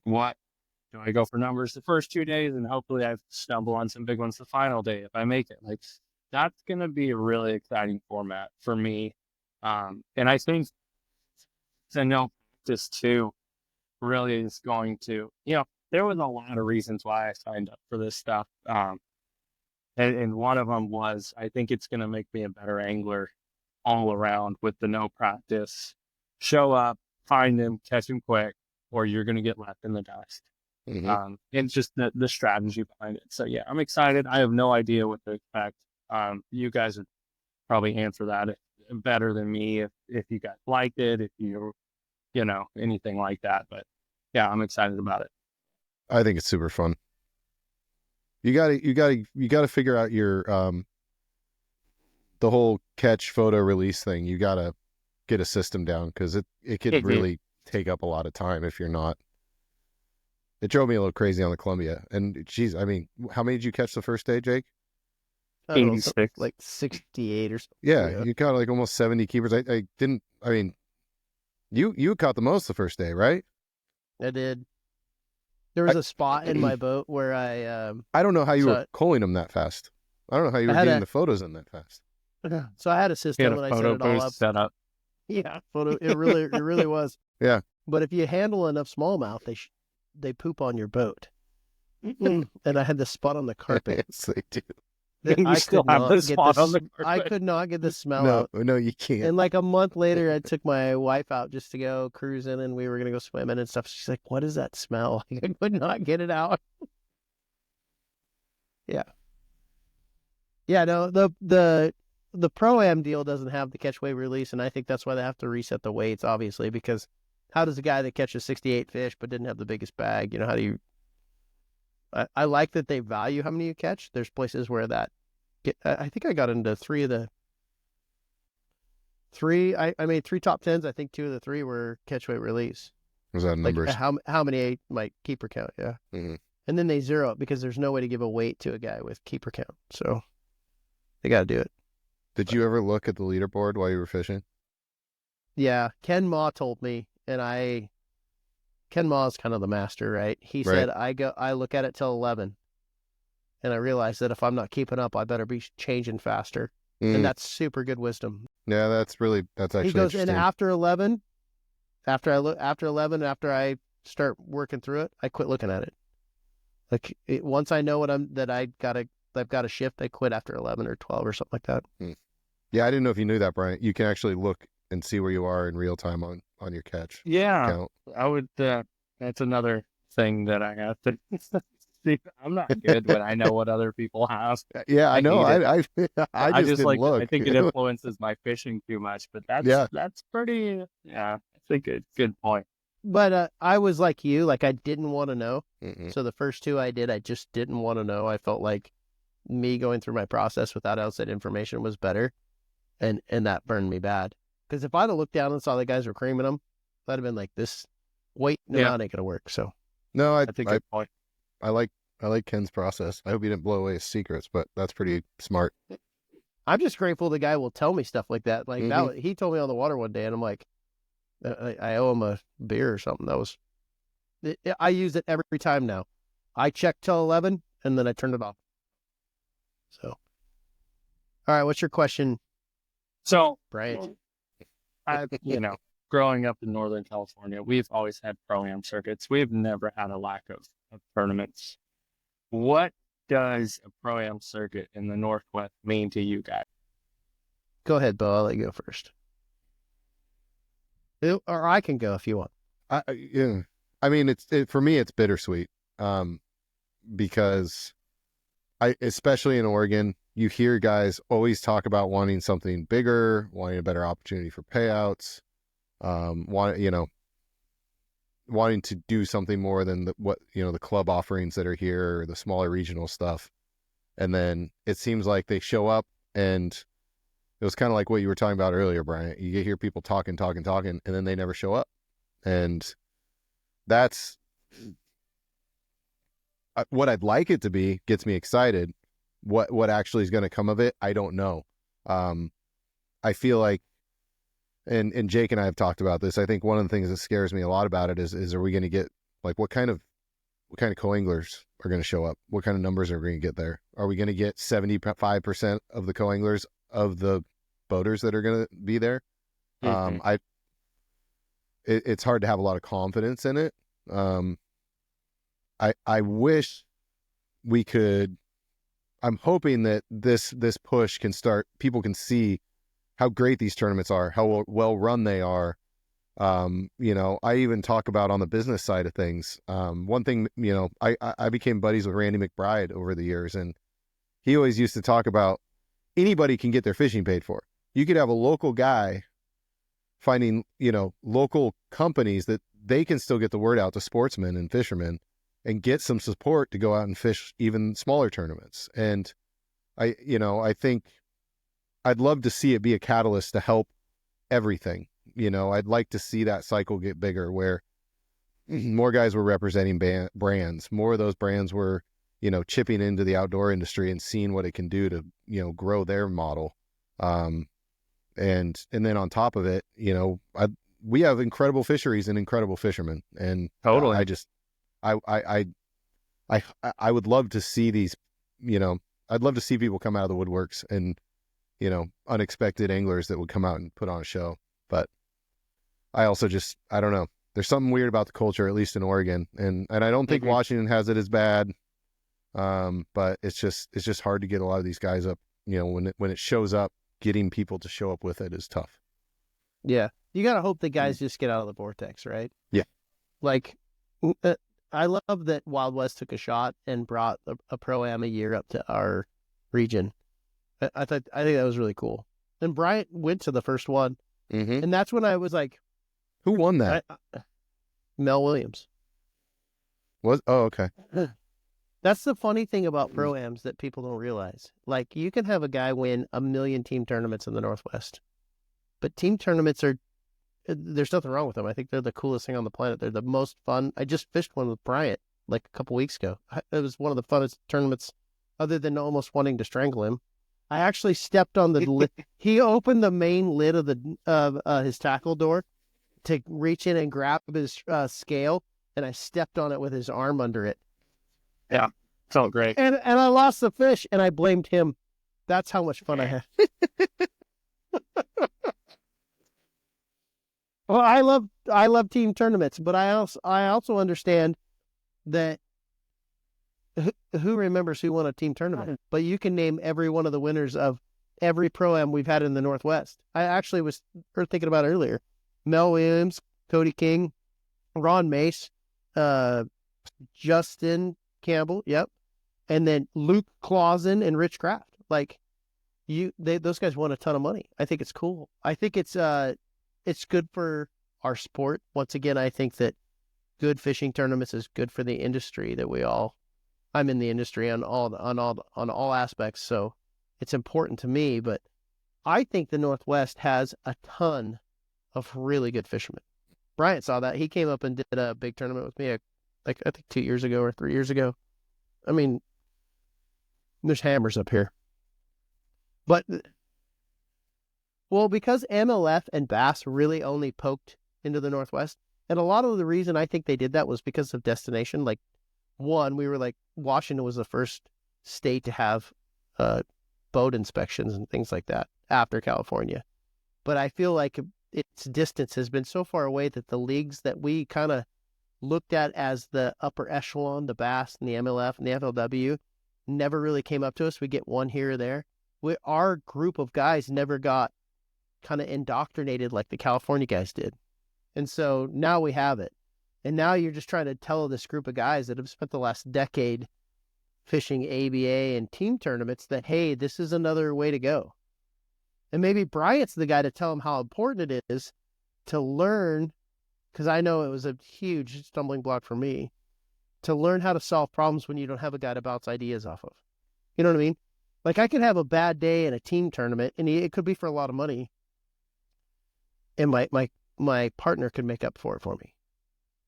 What? Do I go for numbers the first 2 days and hopefully I stumble on some big ones the final day if I make it? That's going to be a really exciting format for me. And I think to know practice too really is going to, there was a lot of reasons why I signed up for this stuff. And one of them was, I think it's going to make me a better angler all around with the no practice. Show up, find him, catch him quick, or you're going to get left in the dust. Mm-hmm. And just the strategy behind it. So yeah, I'm excited. I have no idea what to expect. You guys would probably answer that better than me if you guys liked it, if you anything like that. But yeah, I'm excited about it. I think it's super fun. You gotta figure out your the whole catch photo release thing. You gotta get a system down because it could really take up a lot of time if you're not. It drove me a little crazy on the Columbia. And geez, I mean, how many did you catch the first day, Jake? I don't know, 86. like 68 or something. Yeah, you caught like almost 70 keepers. I mean, you caught the most the first day, right? I did. There was a spot in my boat where I don't know how you were culling them that fast. I don't know how you were getting the photos in that fast. So I had a system and I set it all up. Set up. Yeah, photo. It really was. Yeah. But if you handle enough smallmouth, they poop on your boat. And I had this spot on the carpet. Yes, they do. I still have this spot on the carpet. I could not get the smell out. No, you can't. And like a month later, I took my wife out just to go cruising, and we were gonna go swimming and stuff. She's like, "What is that smell?" I could not get it out. Yeah. No, the Pro-Am deal doesn't have the catch weight release, and I think that's why they have to reset the weights, obviously, because how does a guy that catches 68 fish but didn't have the biggest bag, how do you... I like that they value how many you catch. There's places where I think I got into I made 3 top 10s. I think 2 of the 3 were catch weight release. Was that numbers? Like how many my keeper count, yeah. Mm-hmm. And then they zero it because there's no way to give a weight to a guy with keeper count. So they got to do it. Did you ever look at the leaderboard while you were fishing? Yeah, Ken Ma told me, and Ken Ma is kind of the master, right? He said, I look at it till 11, and I realize that if I'm not keeping up, I better be changing faster. And that's super good wisdom. Yeah, that's actually he goes, interesting. and after 11, after I start working through it, I quit looking at it. Like once I know I've got a shift, I quit after 11 or 12 or something like that. Yeah, I didn't know if you knew that, Bryant. You can actually look and see where you are in real time on your catch. Yeah, count. I would. That's another thing that I have to see. I'm not good when I know what other people have. Yeah, I know. I I just didn't look. I think it influences my fishing too much, but that's pretty. Yeah, I think it's a good point. But I was like you, like I didn't want to know. Mm-mm. So the first 2 I did, I just didn't want to know. I felt like me going through my process without outside information was better, and that burned me bad. Because if I'd have looked down and saw the guys were creaming them, I'd have been like, "This weight not ain't gonna work." So no, I think good point. I like Ken's process. I hope he didn't blow away his secrets, but that's pretty smart. I'm just grateful the guy will tell me stuff like that. Like that, he told me on the water one day, and I'm like, I owe him a beer or something. I use it every time now. I check till 11 and then I turn it off. So, all right, what's your question? So, Bryant, growing up in Northern California, we've always had Pro-Am circuits. We've never had a lack of tournaments. What does a Pro-Am circuit in the Northwest mean to you guys? Go ahead, Beau. I'll let you go first. Or I can go if you want. Yeah. I mean, for me, it's bittersweet, because especially in Oregon, you hear guys always talk about wanting something bigger, wanting a better opportunity for payouts, wanting to do something more than the club offerings that are here or the smaller regional stuff. And then it seems like they show up, and it was kind of like what you were talking about earlier, Bryant. You hear people talking, and then they never show up. And that's what I'd like it to be. Gets me excited. What actually is going to come of it, I don't know. I feel like, and Jake and I have talked about this, I think one of the things that scares me a lot about it is are we going to get, like, what kind of co-anglers are going to show up? What kind of numbers are we going to get there? Are we going to get 75% of the co-anglers of the boaters that are going to be there? Mm-hmm. It's hard to have a lot of confidence in it. I wish we could. I'm hoping that this push can start. People can see how great these tournaments are, how well run they are. I even talk about on the business side of things. One thing, I became buddies with Randy McBride over the years, and he always used to talk about anybody can get their fishing paid for. You could have a local guy finding, local companies that they can still get the word out to sportsmen and fishermen and get some support to go out and fish even smaller tournaments. And I think I'd love to see it be a catalyst to help everything. I'd like to see that cycle get bigger where more guys were representing brands. More of those brands were, chipping into the outdoor industry and seeing what it can do to, grow their model. And then on top of it, we have incredible fisheries and incredible fishermen. And Totally. I would love to see these, I'd love to see people come out of the woodworks and, unexpected anglers that would come out and put on a show. But I also I don't know. There's something weird about the culture, at least in Oregon. And I don't think Washington has it as bad. But it's just hard to get a lot of these guys up, when it shows up, getting people to show up with it is tough. Yeah. You got to hope the guys just get out of the vortex, right? Yeah. Like, I love that Wild West took a shot and brought a Pro-Am a year up to our region. I think that was really cool. And Bryant went to the first one. Mm-hmm. And that's when I was like, who won that? Mel Williams. Okay. That's the funny thing about Pro-Ams that people don't realize. Like, you can have a guy win 1 million team tournaments in the Northwest, but team tournaments there's nothing wrong with them. I think they're the coolest thing on the planet. They're the most fun. I just fished one with Bryant like a couple weeks ago. It was one of the funnest tournaments, other than almost wanting to strangle him. I actually stepped on the lid. He opened the main lid of his tackle door to reach in and grab his scale, and I stepped on it with his arm under it. Yeah, felt great. And I lost the fish, and I blamed him. That's how much fun I had. Well, I love team tournaments, but I also understand that who remembers who won a team tournament? But you can name every one of the winners of every Pro-Am we've had in the Northwest. I actually was thinking about it earlier. Mel Williams, Cody King, Ron Mace, Justin Campbell, yep, and then Luke Clausen and Rich Kraft. Like, those guys won a ton of money. I think it's cool. I think it's good for our sport. Once again, I think that good fishing tournaments is good for the industry that I'm in the industry on all aspects, so it's important to me. But I think the Northwest has a ton of really good fishermen. Bryant saw that. He came up and did a big tournament with me, I think 2 years ago or 3 years ago. I mean, there's hammers up here. But, well, because MLF and Bass really only poked into the Northwest, and a lot of the reason I think they did that was because of destination. Like, one, we were like, Washington was the first state to have boat inspections and things like that after California. But I feel like its distance has been so far away that the leagues that we kind of looked at as the upper echelon, the Bass and the MLF and the FLW, never really came up to us. We get one here or there. Our group of guys never got kind of indoctrinated like the California guys did. And so now we have it. And now you're just trying to tell this group of guys that have spent the last decade fishing ABA and team tournaments that, hey, this is another way to go. And maybe Bryant's the guy to tell them how important it is to learn, because I know it was a huge stumbling block for me, to learn how to solve problems when you don't have a guy to bounce ideas off of. You know what I mean? Like, I could have a bad day in a team tournament, and it could be for a lot of money, and my partner could make up for it for me.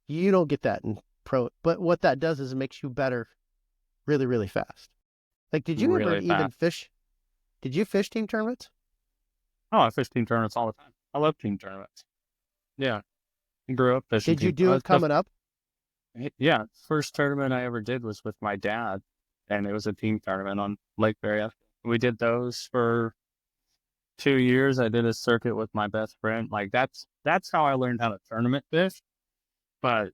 You don't get that in pro, but what that does is it makes you better really, really fast. Like, did you ever even fish? Did you fish team tournaments? Oh, I fish team tournaments all the time. I love team tournaments. Yeah. I grew up fishing. Did you do it coming up? Yeah. First tournament I ever did was with my dad, and it was a team tournament on Lake Berry. We did those for 2 years. I did a circuit with my best friend. Like, that's how I learned how to tournament fish. But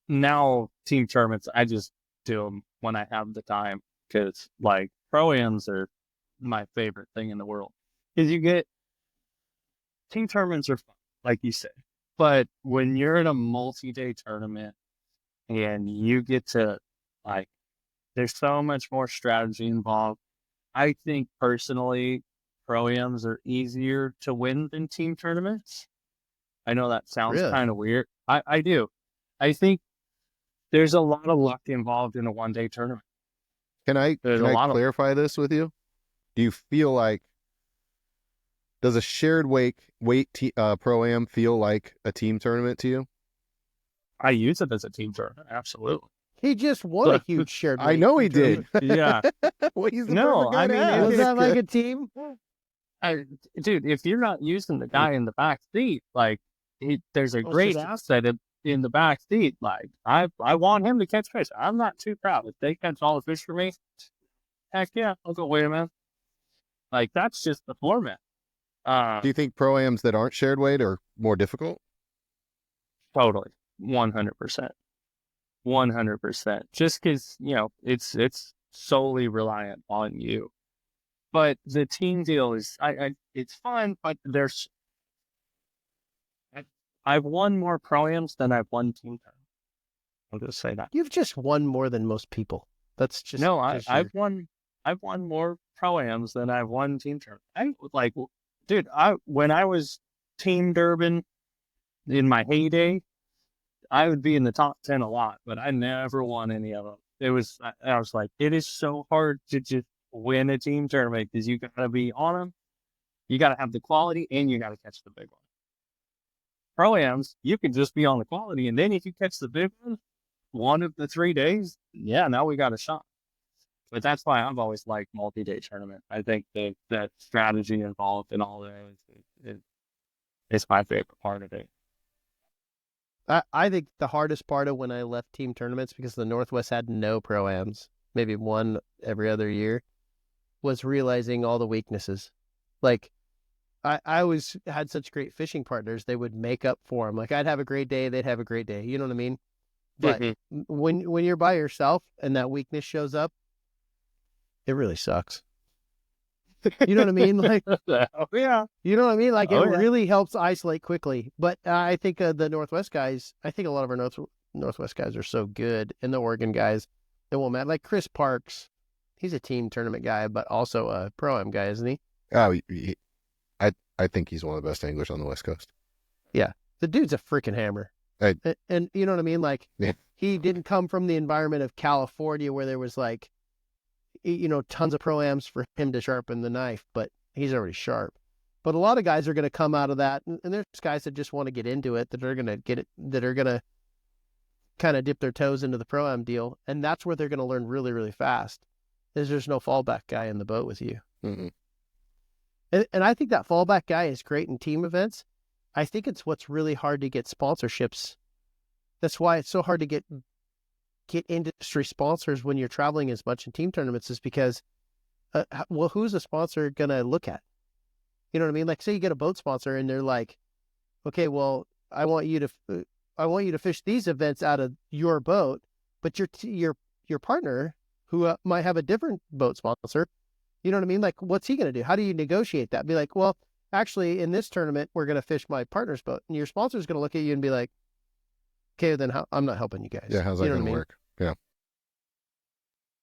now team tournaments, I just do them when I have the time, because like pro-ams are my favorite thing in the world. Because you get team tournaments are fun, like you said. But when you're in a multi-day tournament and you get to, like, there's so much more strategy involved. I think personally, pro-ams are easier to win than team tournaments. I know that sounds kind of weird. I do. I think there's a lot of luck involved in a one-day tournament. Can I clarify this with you? Do you feel like, does a shared weight pro-am feel like a team tournament to you? I use it as a team tournament, absolutely. He just won a huge shared weight. I know he did. Yeah. Well, he's the No, perfect guy I to mean, ask. Was that like a team? Dude, if you're not using the guy in the back seat, like, there's a great asset in the back seat. Like, I want him to catch fish. I'm not too proud. If they catch all the fish for me, heck yeah, I'll go wait a minute. Like, that's just the format. Do you think pro-ams that aren't shared weight are more difficult? Totally. 100%. 100%. Just because, it's solely reliant on you. But the team deal is, it's fun, but I've won more pro-ams than I've won team tournaments. I'll just say that. You've just won more than most people. That's just no. I've won more pro-ams than I've won team tournaments. Dude, when I was team Durban in my heyday, I would be in the top 10 a lot, but I never won any of them. I was like, it is so hard to just win a team tournament, because you gotta be on them, you gotta have the quality, and you gotta catch the big one. Pro-ams, you can just be on the quality, and then if you catch the big one of the 3 days, yeah, now we got a shot. But that's why I've always liked multi-day tournament. I think that strategy involved in all that is my favorite part of it. I think the hardest part of when I left team tournaments, because the Northwest had no pro-ams, maybe one every other year, was realizing all the weaknesses. Like, I always had such great fishing partners, they would make up for them. Like, I'd have a great day, they'd have a great day. You know what I mean? But when you're by yourself and that weakness shows up, it really sucks. You know what I mean? Like, yeah. You know what I mean? Like, it really helps isolate quickly. But I think the Northwest guys, I think a lot of our Northwest guys are so good, and the Oregon guys, it won't matter. Like Chris Parks, he's a team tournament guy, but also a pro-am guy, isn't he? Oh, I think he's one of the best anglers on the West Coast. Yeah. The dude's a freaking hammer. And you know what I mean? Like, he didn't come from the environment of California where there was like, tons of pro-ams for him to sharpen the knife, but he's already sharp. But a lot of guys are going to come out of that, and there's guys that just want to get into it, that are going to get it, that are going to kind of dip their toes into the pro-am deal, and that's where they're going to learn really, really fast, is there's no fallback guy in the boat with you. Mm-hmm. And I think that fallback guy is great in team events. I think it's what's really hard to get sponsorships. That's why it's so hard to get industry sponsors when you're traveling as much in team tournaments, is because, who's a sponsor going to look at? You know what I mean? Like, say you get a boat sponsor and they're like, okay, well, I want you to fish these events out of your boat, but your partner, who might have a different boat sponsor, you know what I mean? Like, what's he going to do? How do you negotiate that? Be like, well, actually, in this tournament, we're going to fish my partner's boat. And your sponsor's going to look at you and be like, okay, then I'm not helping you guys. Yeah, how's that going to work? Yeah.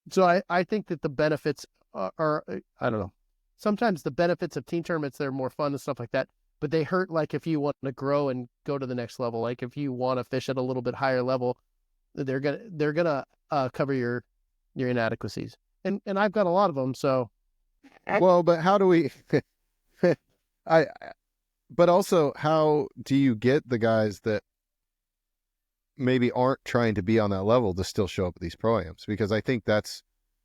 So I think that the benefits are, I don't know. Sometimes the benefits of team tournaments, they're more fun and stuff like that, but they hurt like if you want to grow and go to the next level. Like if you want to fish at a little bit higher level, they're gonna cover your inadequacies. And I've got a lot of them, so. Well, but how do we I but also how do you get the guys that maybe aren't trying to be on that level to still show up at these pro-ams? Because I think that's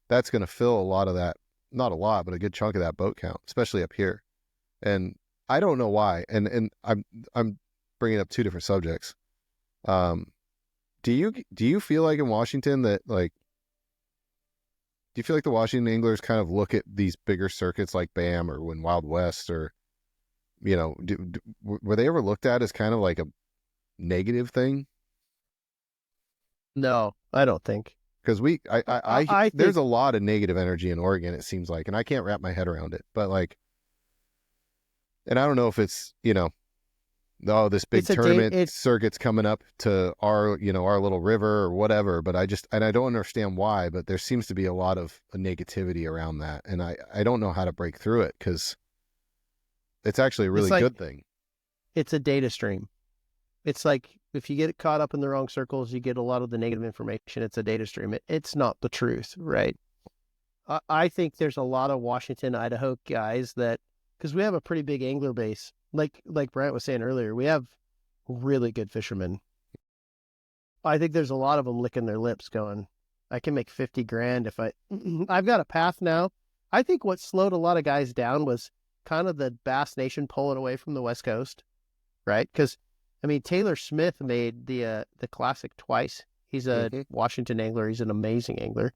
going to fill a lot of that, not a lot, but a good chunk of that boat count, especially up here. And I don't know why. And I'm bringing up two different subjects. Do you feel like in Washington that, like, do you feel like the Washington anglers kind of look at these bigger circuits like BAM or when Wild West, or, you know, were they ever looked at as kind of like a negative thing? No, I don't think. Because I there's think a lot of negative energy in Oregon, it seems like, and I can't wrap my head around it. But like, and I don't know if it's, you know, oh, this big tournament circuit's coming up to our, you know, our little river or whatever. But I don't understand why, but there seems to be a lot of negativity around that. And I don't know how to break through it, because it's actually a really good thing. It's a data stream. It's like, if you get caught up in the wrong circles, you get a lot of the negative information. It's a data stream. It's not the truth, right? I think there's a lot of Washington, Idaho guys that, because we have a pretty big angler base. Like Bryant was saying earlier, we have really good fishermen. I think there's a lot of them licking their lips going, I can make 50 grand if I've got a path now. I think what slowed a lot of guys down was kind of the Bass Nation pulling away from the West Coast, right? Because, I mean, Taylor Smith made the Classic twice. He's a Washington angler. He's an amazing angler.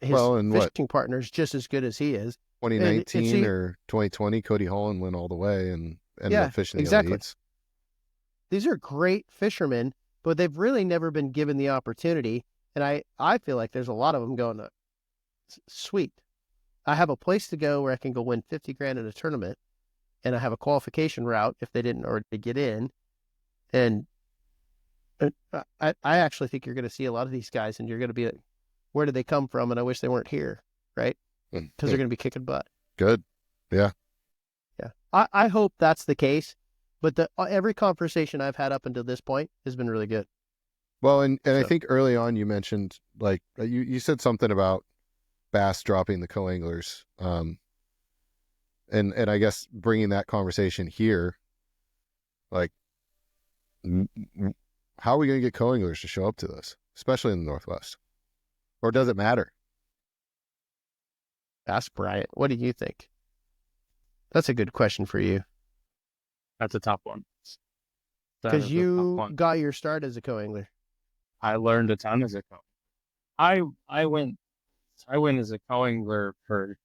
His fishing partner's just as good as he is. 2019 or 2020, Cody Holland went all the way and ended up fishing the elites. These are great fishermen, but they've really never been given the opportunity. And I feel like there's a lot of them going, sweet, I have a place to go where I can go win 50 grand in a tournament, and I have a qualification route if they didn't already get in. And I actually think you're going to see a lot of these guys, and you're going to be like, where did they come from? And I wish they weren't here, right? Because they're going to be kicking butt. Good. Yeah. Yeah. I hope that's the case. But every conversation I've had up until this point has been really good. Well, and I think early on you mentioned, like, you said something about bass dropping the co-anglers. And I guess bringing that conversation here, like, how are we going to get co-anglers to show up to this, especially in the Northwest? Or does it matter? Ask Bryant. What do you think? That's a good question for you. That's a tough one. Because you got your start as a co-angler. I learned a ton as a co. I went as a co-angler for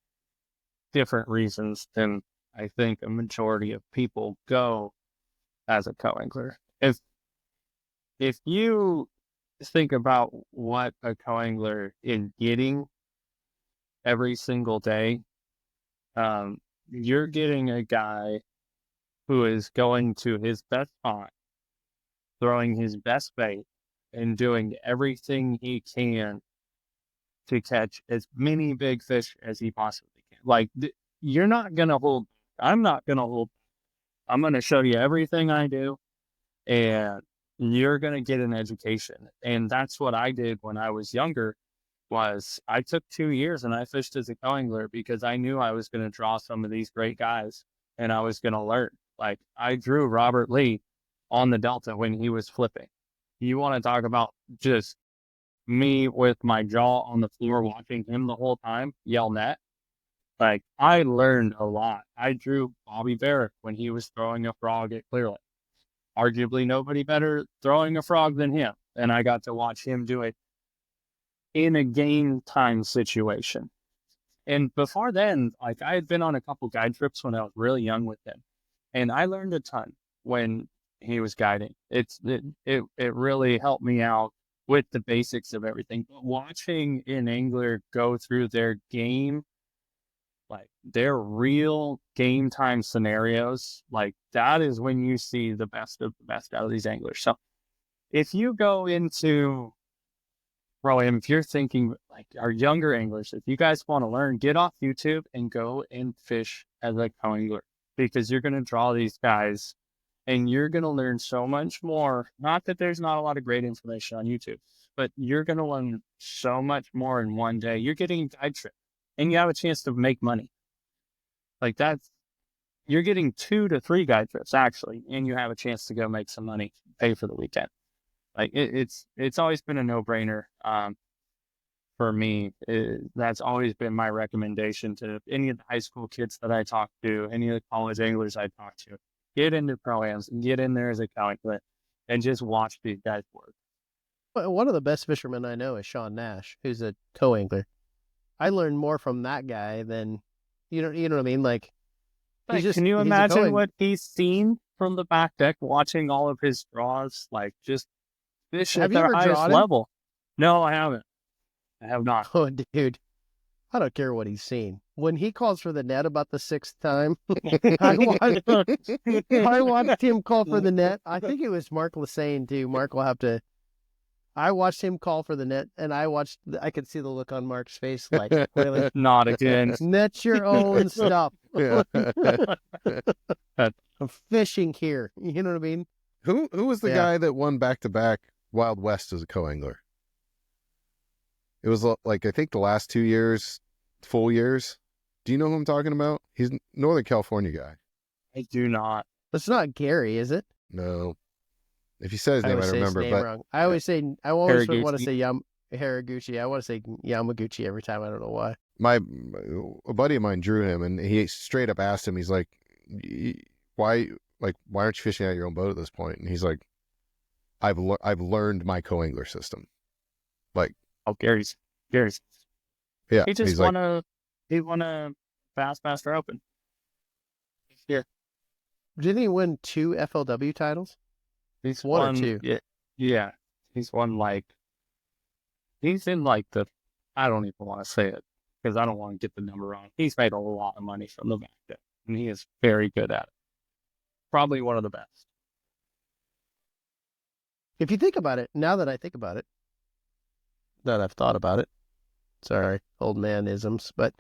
different reasons than I think a majority of people go as a co-angler. If you think about what a co-angler is getting every single day, you're getting a guy who is going to his best spot, throwing his best bait, and doing everything he can to catch as many big fish as he possibly can. Like, you're not going to hold, I'm not going to hold, I'm going to show you everything I do, and you're going to get an education. And that's what I did when I was younger. Was I took 2 years and I fished as a co-angler because I knew I was going to draw some of these great guys and I was going to learn. Like, I drew Robert Lee on the Delta when he was flipping. You want to talk about just me with my jaw on the floor watching him the whole time yell net? Like, I learned a lot. I drew Bobby Barrett when he was throwing a frog at Clear Lake. Arguably nobody better throwing a frog than him. And I got to watch him do it in a game time situation. And before then, like, I had been on a couple guide trips when I was really young with him. And I learned a ton when he was guiding. It really helped me out with the basics of everything. But watching an angler go through their game, like their real game time scenarios, like, that is when you see the best of the best out of these anglers. So if you go into Pro-Am, if you're thinking like our younger anglers, if you guys want to learn, get off YouTube and go and fish as a co-angler, because you're going to draw these guys and you're going to learn so much more. Not that there's not a lot of great information on YouTube, but you're going to learn so much more in one day. You're getting a guide trip and you have a chance to make money. Like you're getting 2 to 3 guide trips actually, and you have a chance to go make some money, pay for the weekend. Like it's always been a no-brainer for me. That's always been my recommendation to any of the high school kids that I talk to, any of the college anglers I talk to. Get into pro-ams and get in there as a co-angler and just watch these guys work. One of the best fishermen I know is Sean Nash, who's a co-angler. I learned more from that guy than, you know what I mean? Like, can you imagine what he's seen from the back deck, watching all of his draws, like just fish at their highest level? No, I haven't. I have not. Oh, dude, I don't care what he's seen. When he calls for the net about the 6th time, I watched him call for the net. I think it was Mark Lassane too. Mark will have to. I watched him call for the net, and I could see the look on Mark's face, like, really? Not again. Net your own stuff. Yeah. I'm fishing here. You know what I mean? Who was the guy that won back-to-back Wild West as a co-angler? It was like, I think the last 2 years, full years. Do you know who I'm talking about? He's a Northern California guy. I do not. It's not Gary, is it? No. If you said his name, I remember. But wrong. I always want to say Haraguchi. I want to say Yamaguchi every time. I don't know why. A buddy of mine drew him, and he straight up asked him. He's like, "Why aren't you fishing out your own boat at this point?" And he's like, "I've learned my co-angler system." Like, Gary's. Yeah, he just won a Bassmaster Open. Yeah. Didn't he win 2 FLW titles? He's one or 2. Yeah. He's won he's in the, I don't even want to say it because I don't want to get the number wrong. He's made a lot of money from the back deck, and he is very good at it. Probably one of the best. If you think about it, now that I think about it, that I've thought about it, sorry, old man isms, but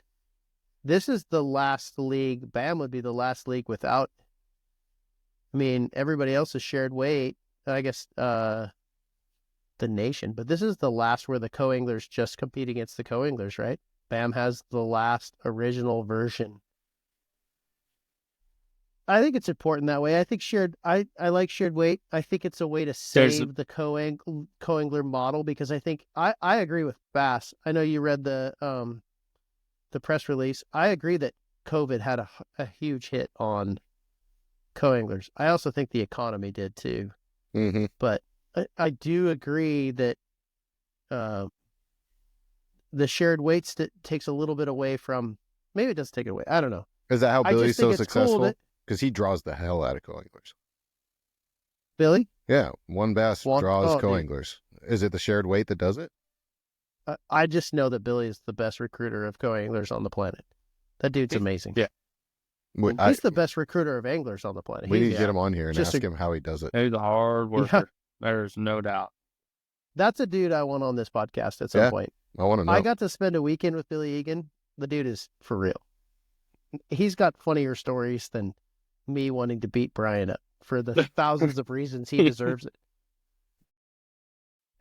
this is the last league. BAM would be the last league without, I mean, everybody else has shared weight, I guess, the nation, but this is the last where the co-anglers just compete against the co-anglers, right? BAM has the last original version. I think it's important that way. I think I like shared weight. I think it's a way to save the co-angler model, because I think I agree with Bass. I know you read the press release. I agree that COVID had a huge hit on co-anglers. I also think the economy did too. Mm-hmm. But I do agree that the shared weights takes a little bit away from. Maybe it does take it away. I don't know. Is that how Billy's so successful? Cool because he draws the hell out of co-anglers. Billy? Yeah, one bass draws co-anglers. Is it the shared weight that does it? I just know that Billy is the best recruiter of co-anglers on the planet. That dude's amazing. Yeah. He's the best recruiter of anglers on the planet. We need to get him on here and ask him how he does it. He's a hard worker. Yeah. There's no doubt. That's a dude I want on this podcast at some point. I want to know. I got to spend a weekend with Billy Egan. The dude is for real. He's got funnier stories than me wanting to beat Brian up for the thousands of reasons he deserves it.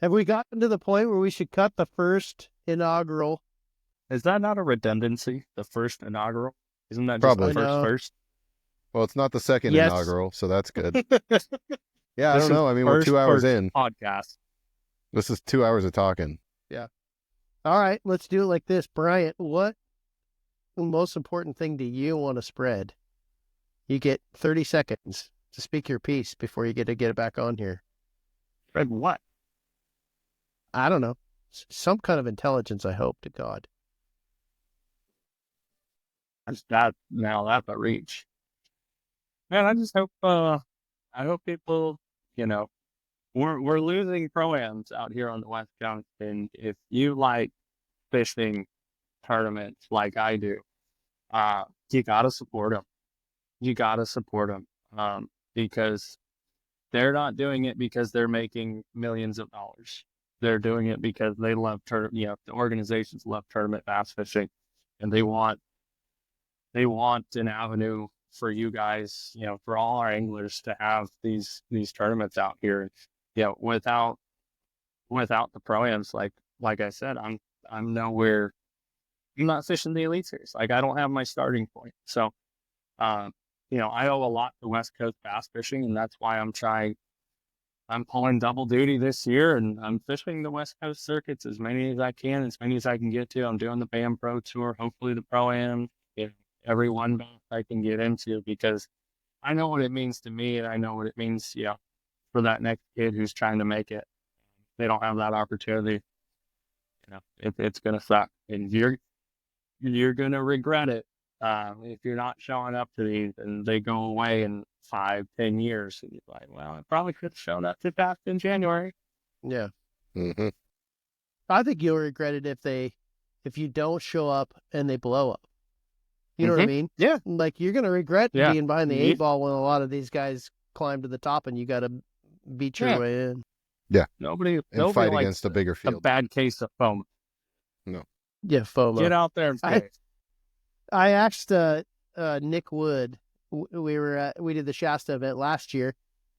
Have we gotten to the point where we should cut the first inaugural? Is that not a redundancy? The first inaugural? Isn't that probably just the first? Well, it's not the second inaugural, so that's good. Yeah, I don't know. I mean, we're 2 hours in. Podcast. This is 2 hours of talking. Yeah. All right, let's do it like this. Bryant, what the most important thing do you want to spread? You get 30 seconds to speak your piece before you get it back on here. Spread what? I don't know. Some kind of intelligence, I hope to God. That's a reach. Man, I just hope I hope people, we're losing pro-ams out here on the West Coast, and if you like fishing tournaments like I do, you gotta support them. You gotta support them because they're not doing it because they're making millions of dollars. They're doing it because they love the organizations love tournament bass fishing, and they want an avenue for you guys, for all our anglers to have these tournaments out here. Without the pro-ams, like I said, I'm nowhere. I'm not fishing the Elite Series. Like, I don't have my starting point. So, I owe a lot to West Coast bass fishing, and that's why I'm pulling double duty this year, and I'm fishing the West Coast circuits as many as I can, as many as I can get to. I'm doing the BAM Pro Tour, hopefully the Pro-Am, every one bass I can get into, because I know what it means to me, and I know what it means, for that next kid who's trying to make it. They don't have that opportunity. It's going to suck, and you're going to regret it if you're not showing up to these and they go away in 5-10 years. And you're like, well, I probably could have shown up to back in January. Yeah. Mm-hmm. I think you'll regret it if you don't show up and they blow up. You know what I mean? Yeah. Like, you're going to regret being behind the 8-ball when a lot of these guys climb to the top and you got to beat your way in. Yeah. Nobody fight likes against a bigger field. A bad case of FOMO. No. Yeah, FOMO. Get out there and fish. I asked Nick Wood. We did the Shasta event last year,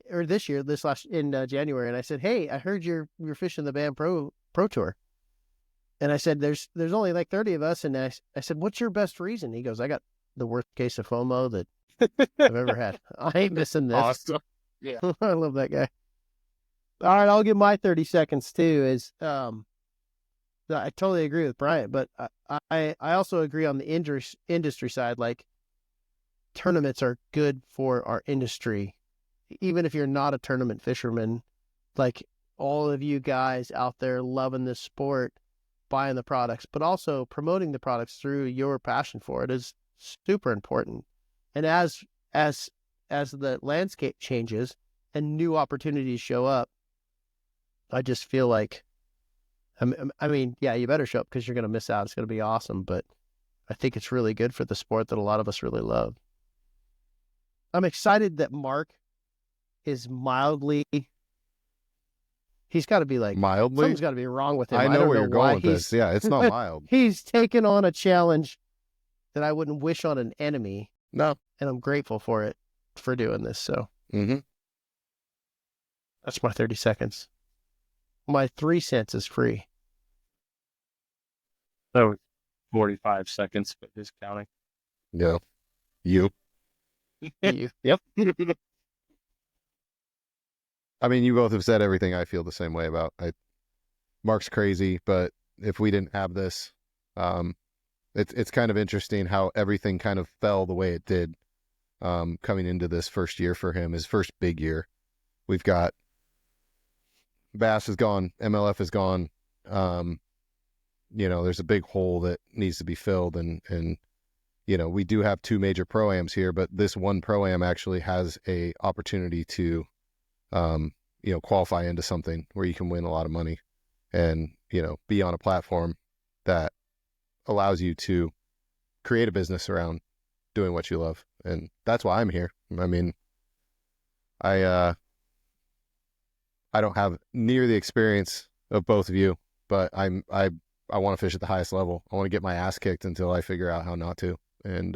or this year, in January, and I said, "Hey, I heard you're fishing the BAM Pro Tour," and I said, "There's only like 30 of us," and I said, "What's your best reason?" He goes, "I got the worst case of FOMO that I've ever had. I ain't missing this." Awesome. Yeah, I love that guy. All right, I'll give my 30 seconds too. Is I totally agree with Bryant, but I also agree on the industry side. Like, tournaments are good for our industry, even if you're not a tournament fisherman. Like, all of you guys out there loving this sport, buying the products, but also promoting the products through your passion for it is super important. And as the landscape changes and new opportunities show up, I just feel like, I mean, yeah, you better show up because you're going to miss out. It's going to be awesome, but I think it's really good for the sport that a lot of us really love. I'm excited that Mark is he's got to be like, mildly? Something's got to be wrong with him. I know where you're going with this. Yeah, it's not mild. He's taken on a challenge that I wouldn't wish on an enemy. No. And I'm grateful for doing this. So that's my 30 seconds. My 3 cents is free. So 45 seconds, but just counting. Yeah. You. You. Yep. I mean, you both have said everything I feel the same way about. Mark's crazy, but if we didn't have this, it's kind of interesting how everything kind of fell the way it did coming into this first year for him, his first big year. We've got Bass is gone, MLF is gone. There's a big hole that needs to be filled, and we do have 2 major pro-ams here, but this one pro-am actually has a opportunity to qualify into something where you can win a lot of money and be on a platform that allows you to create a business around doing what you love. And that's why I'm here. I mean, I don't have near the experience of both of you, but I want to fish at the highest level. I want to get my ass kicked until I figure out how not to. And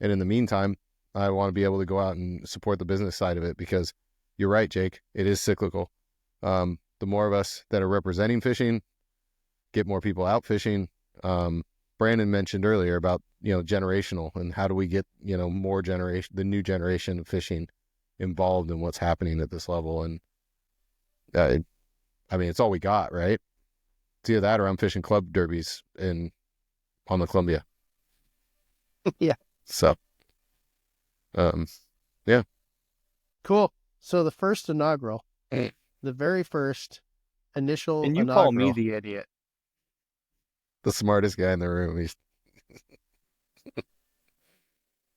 in the meantime, I want to be able to go out and support the business side of it, because you're right, Jake, it is cyclical. The more of us that are representing fishing, get more people out fishing. Brandon mentioned earlier about, generational, and how do we get, more the new generation of fishing involved in what's happening at this level. And it's all we got, right? It's either that or I'm fishing club derbies on the Columbia. Yeah. So, yeah. Cool. So the first inaugural, the very first initial And you inaugural. call me the idiot. The smartest guy in the room. He's...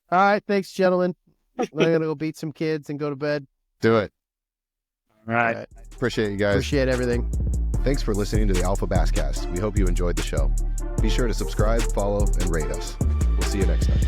All right. Thanks, gentlemen. I'm going to go beat some kids and go to bed. Do it. All right. Appreciate you guys. Appreciate everything. Thanks for listening to the Alpha Basscast. We hope you enjoyed the show. Be sure to subscribe, follow, and rate us. We'll see you next time.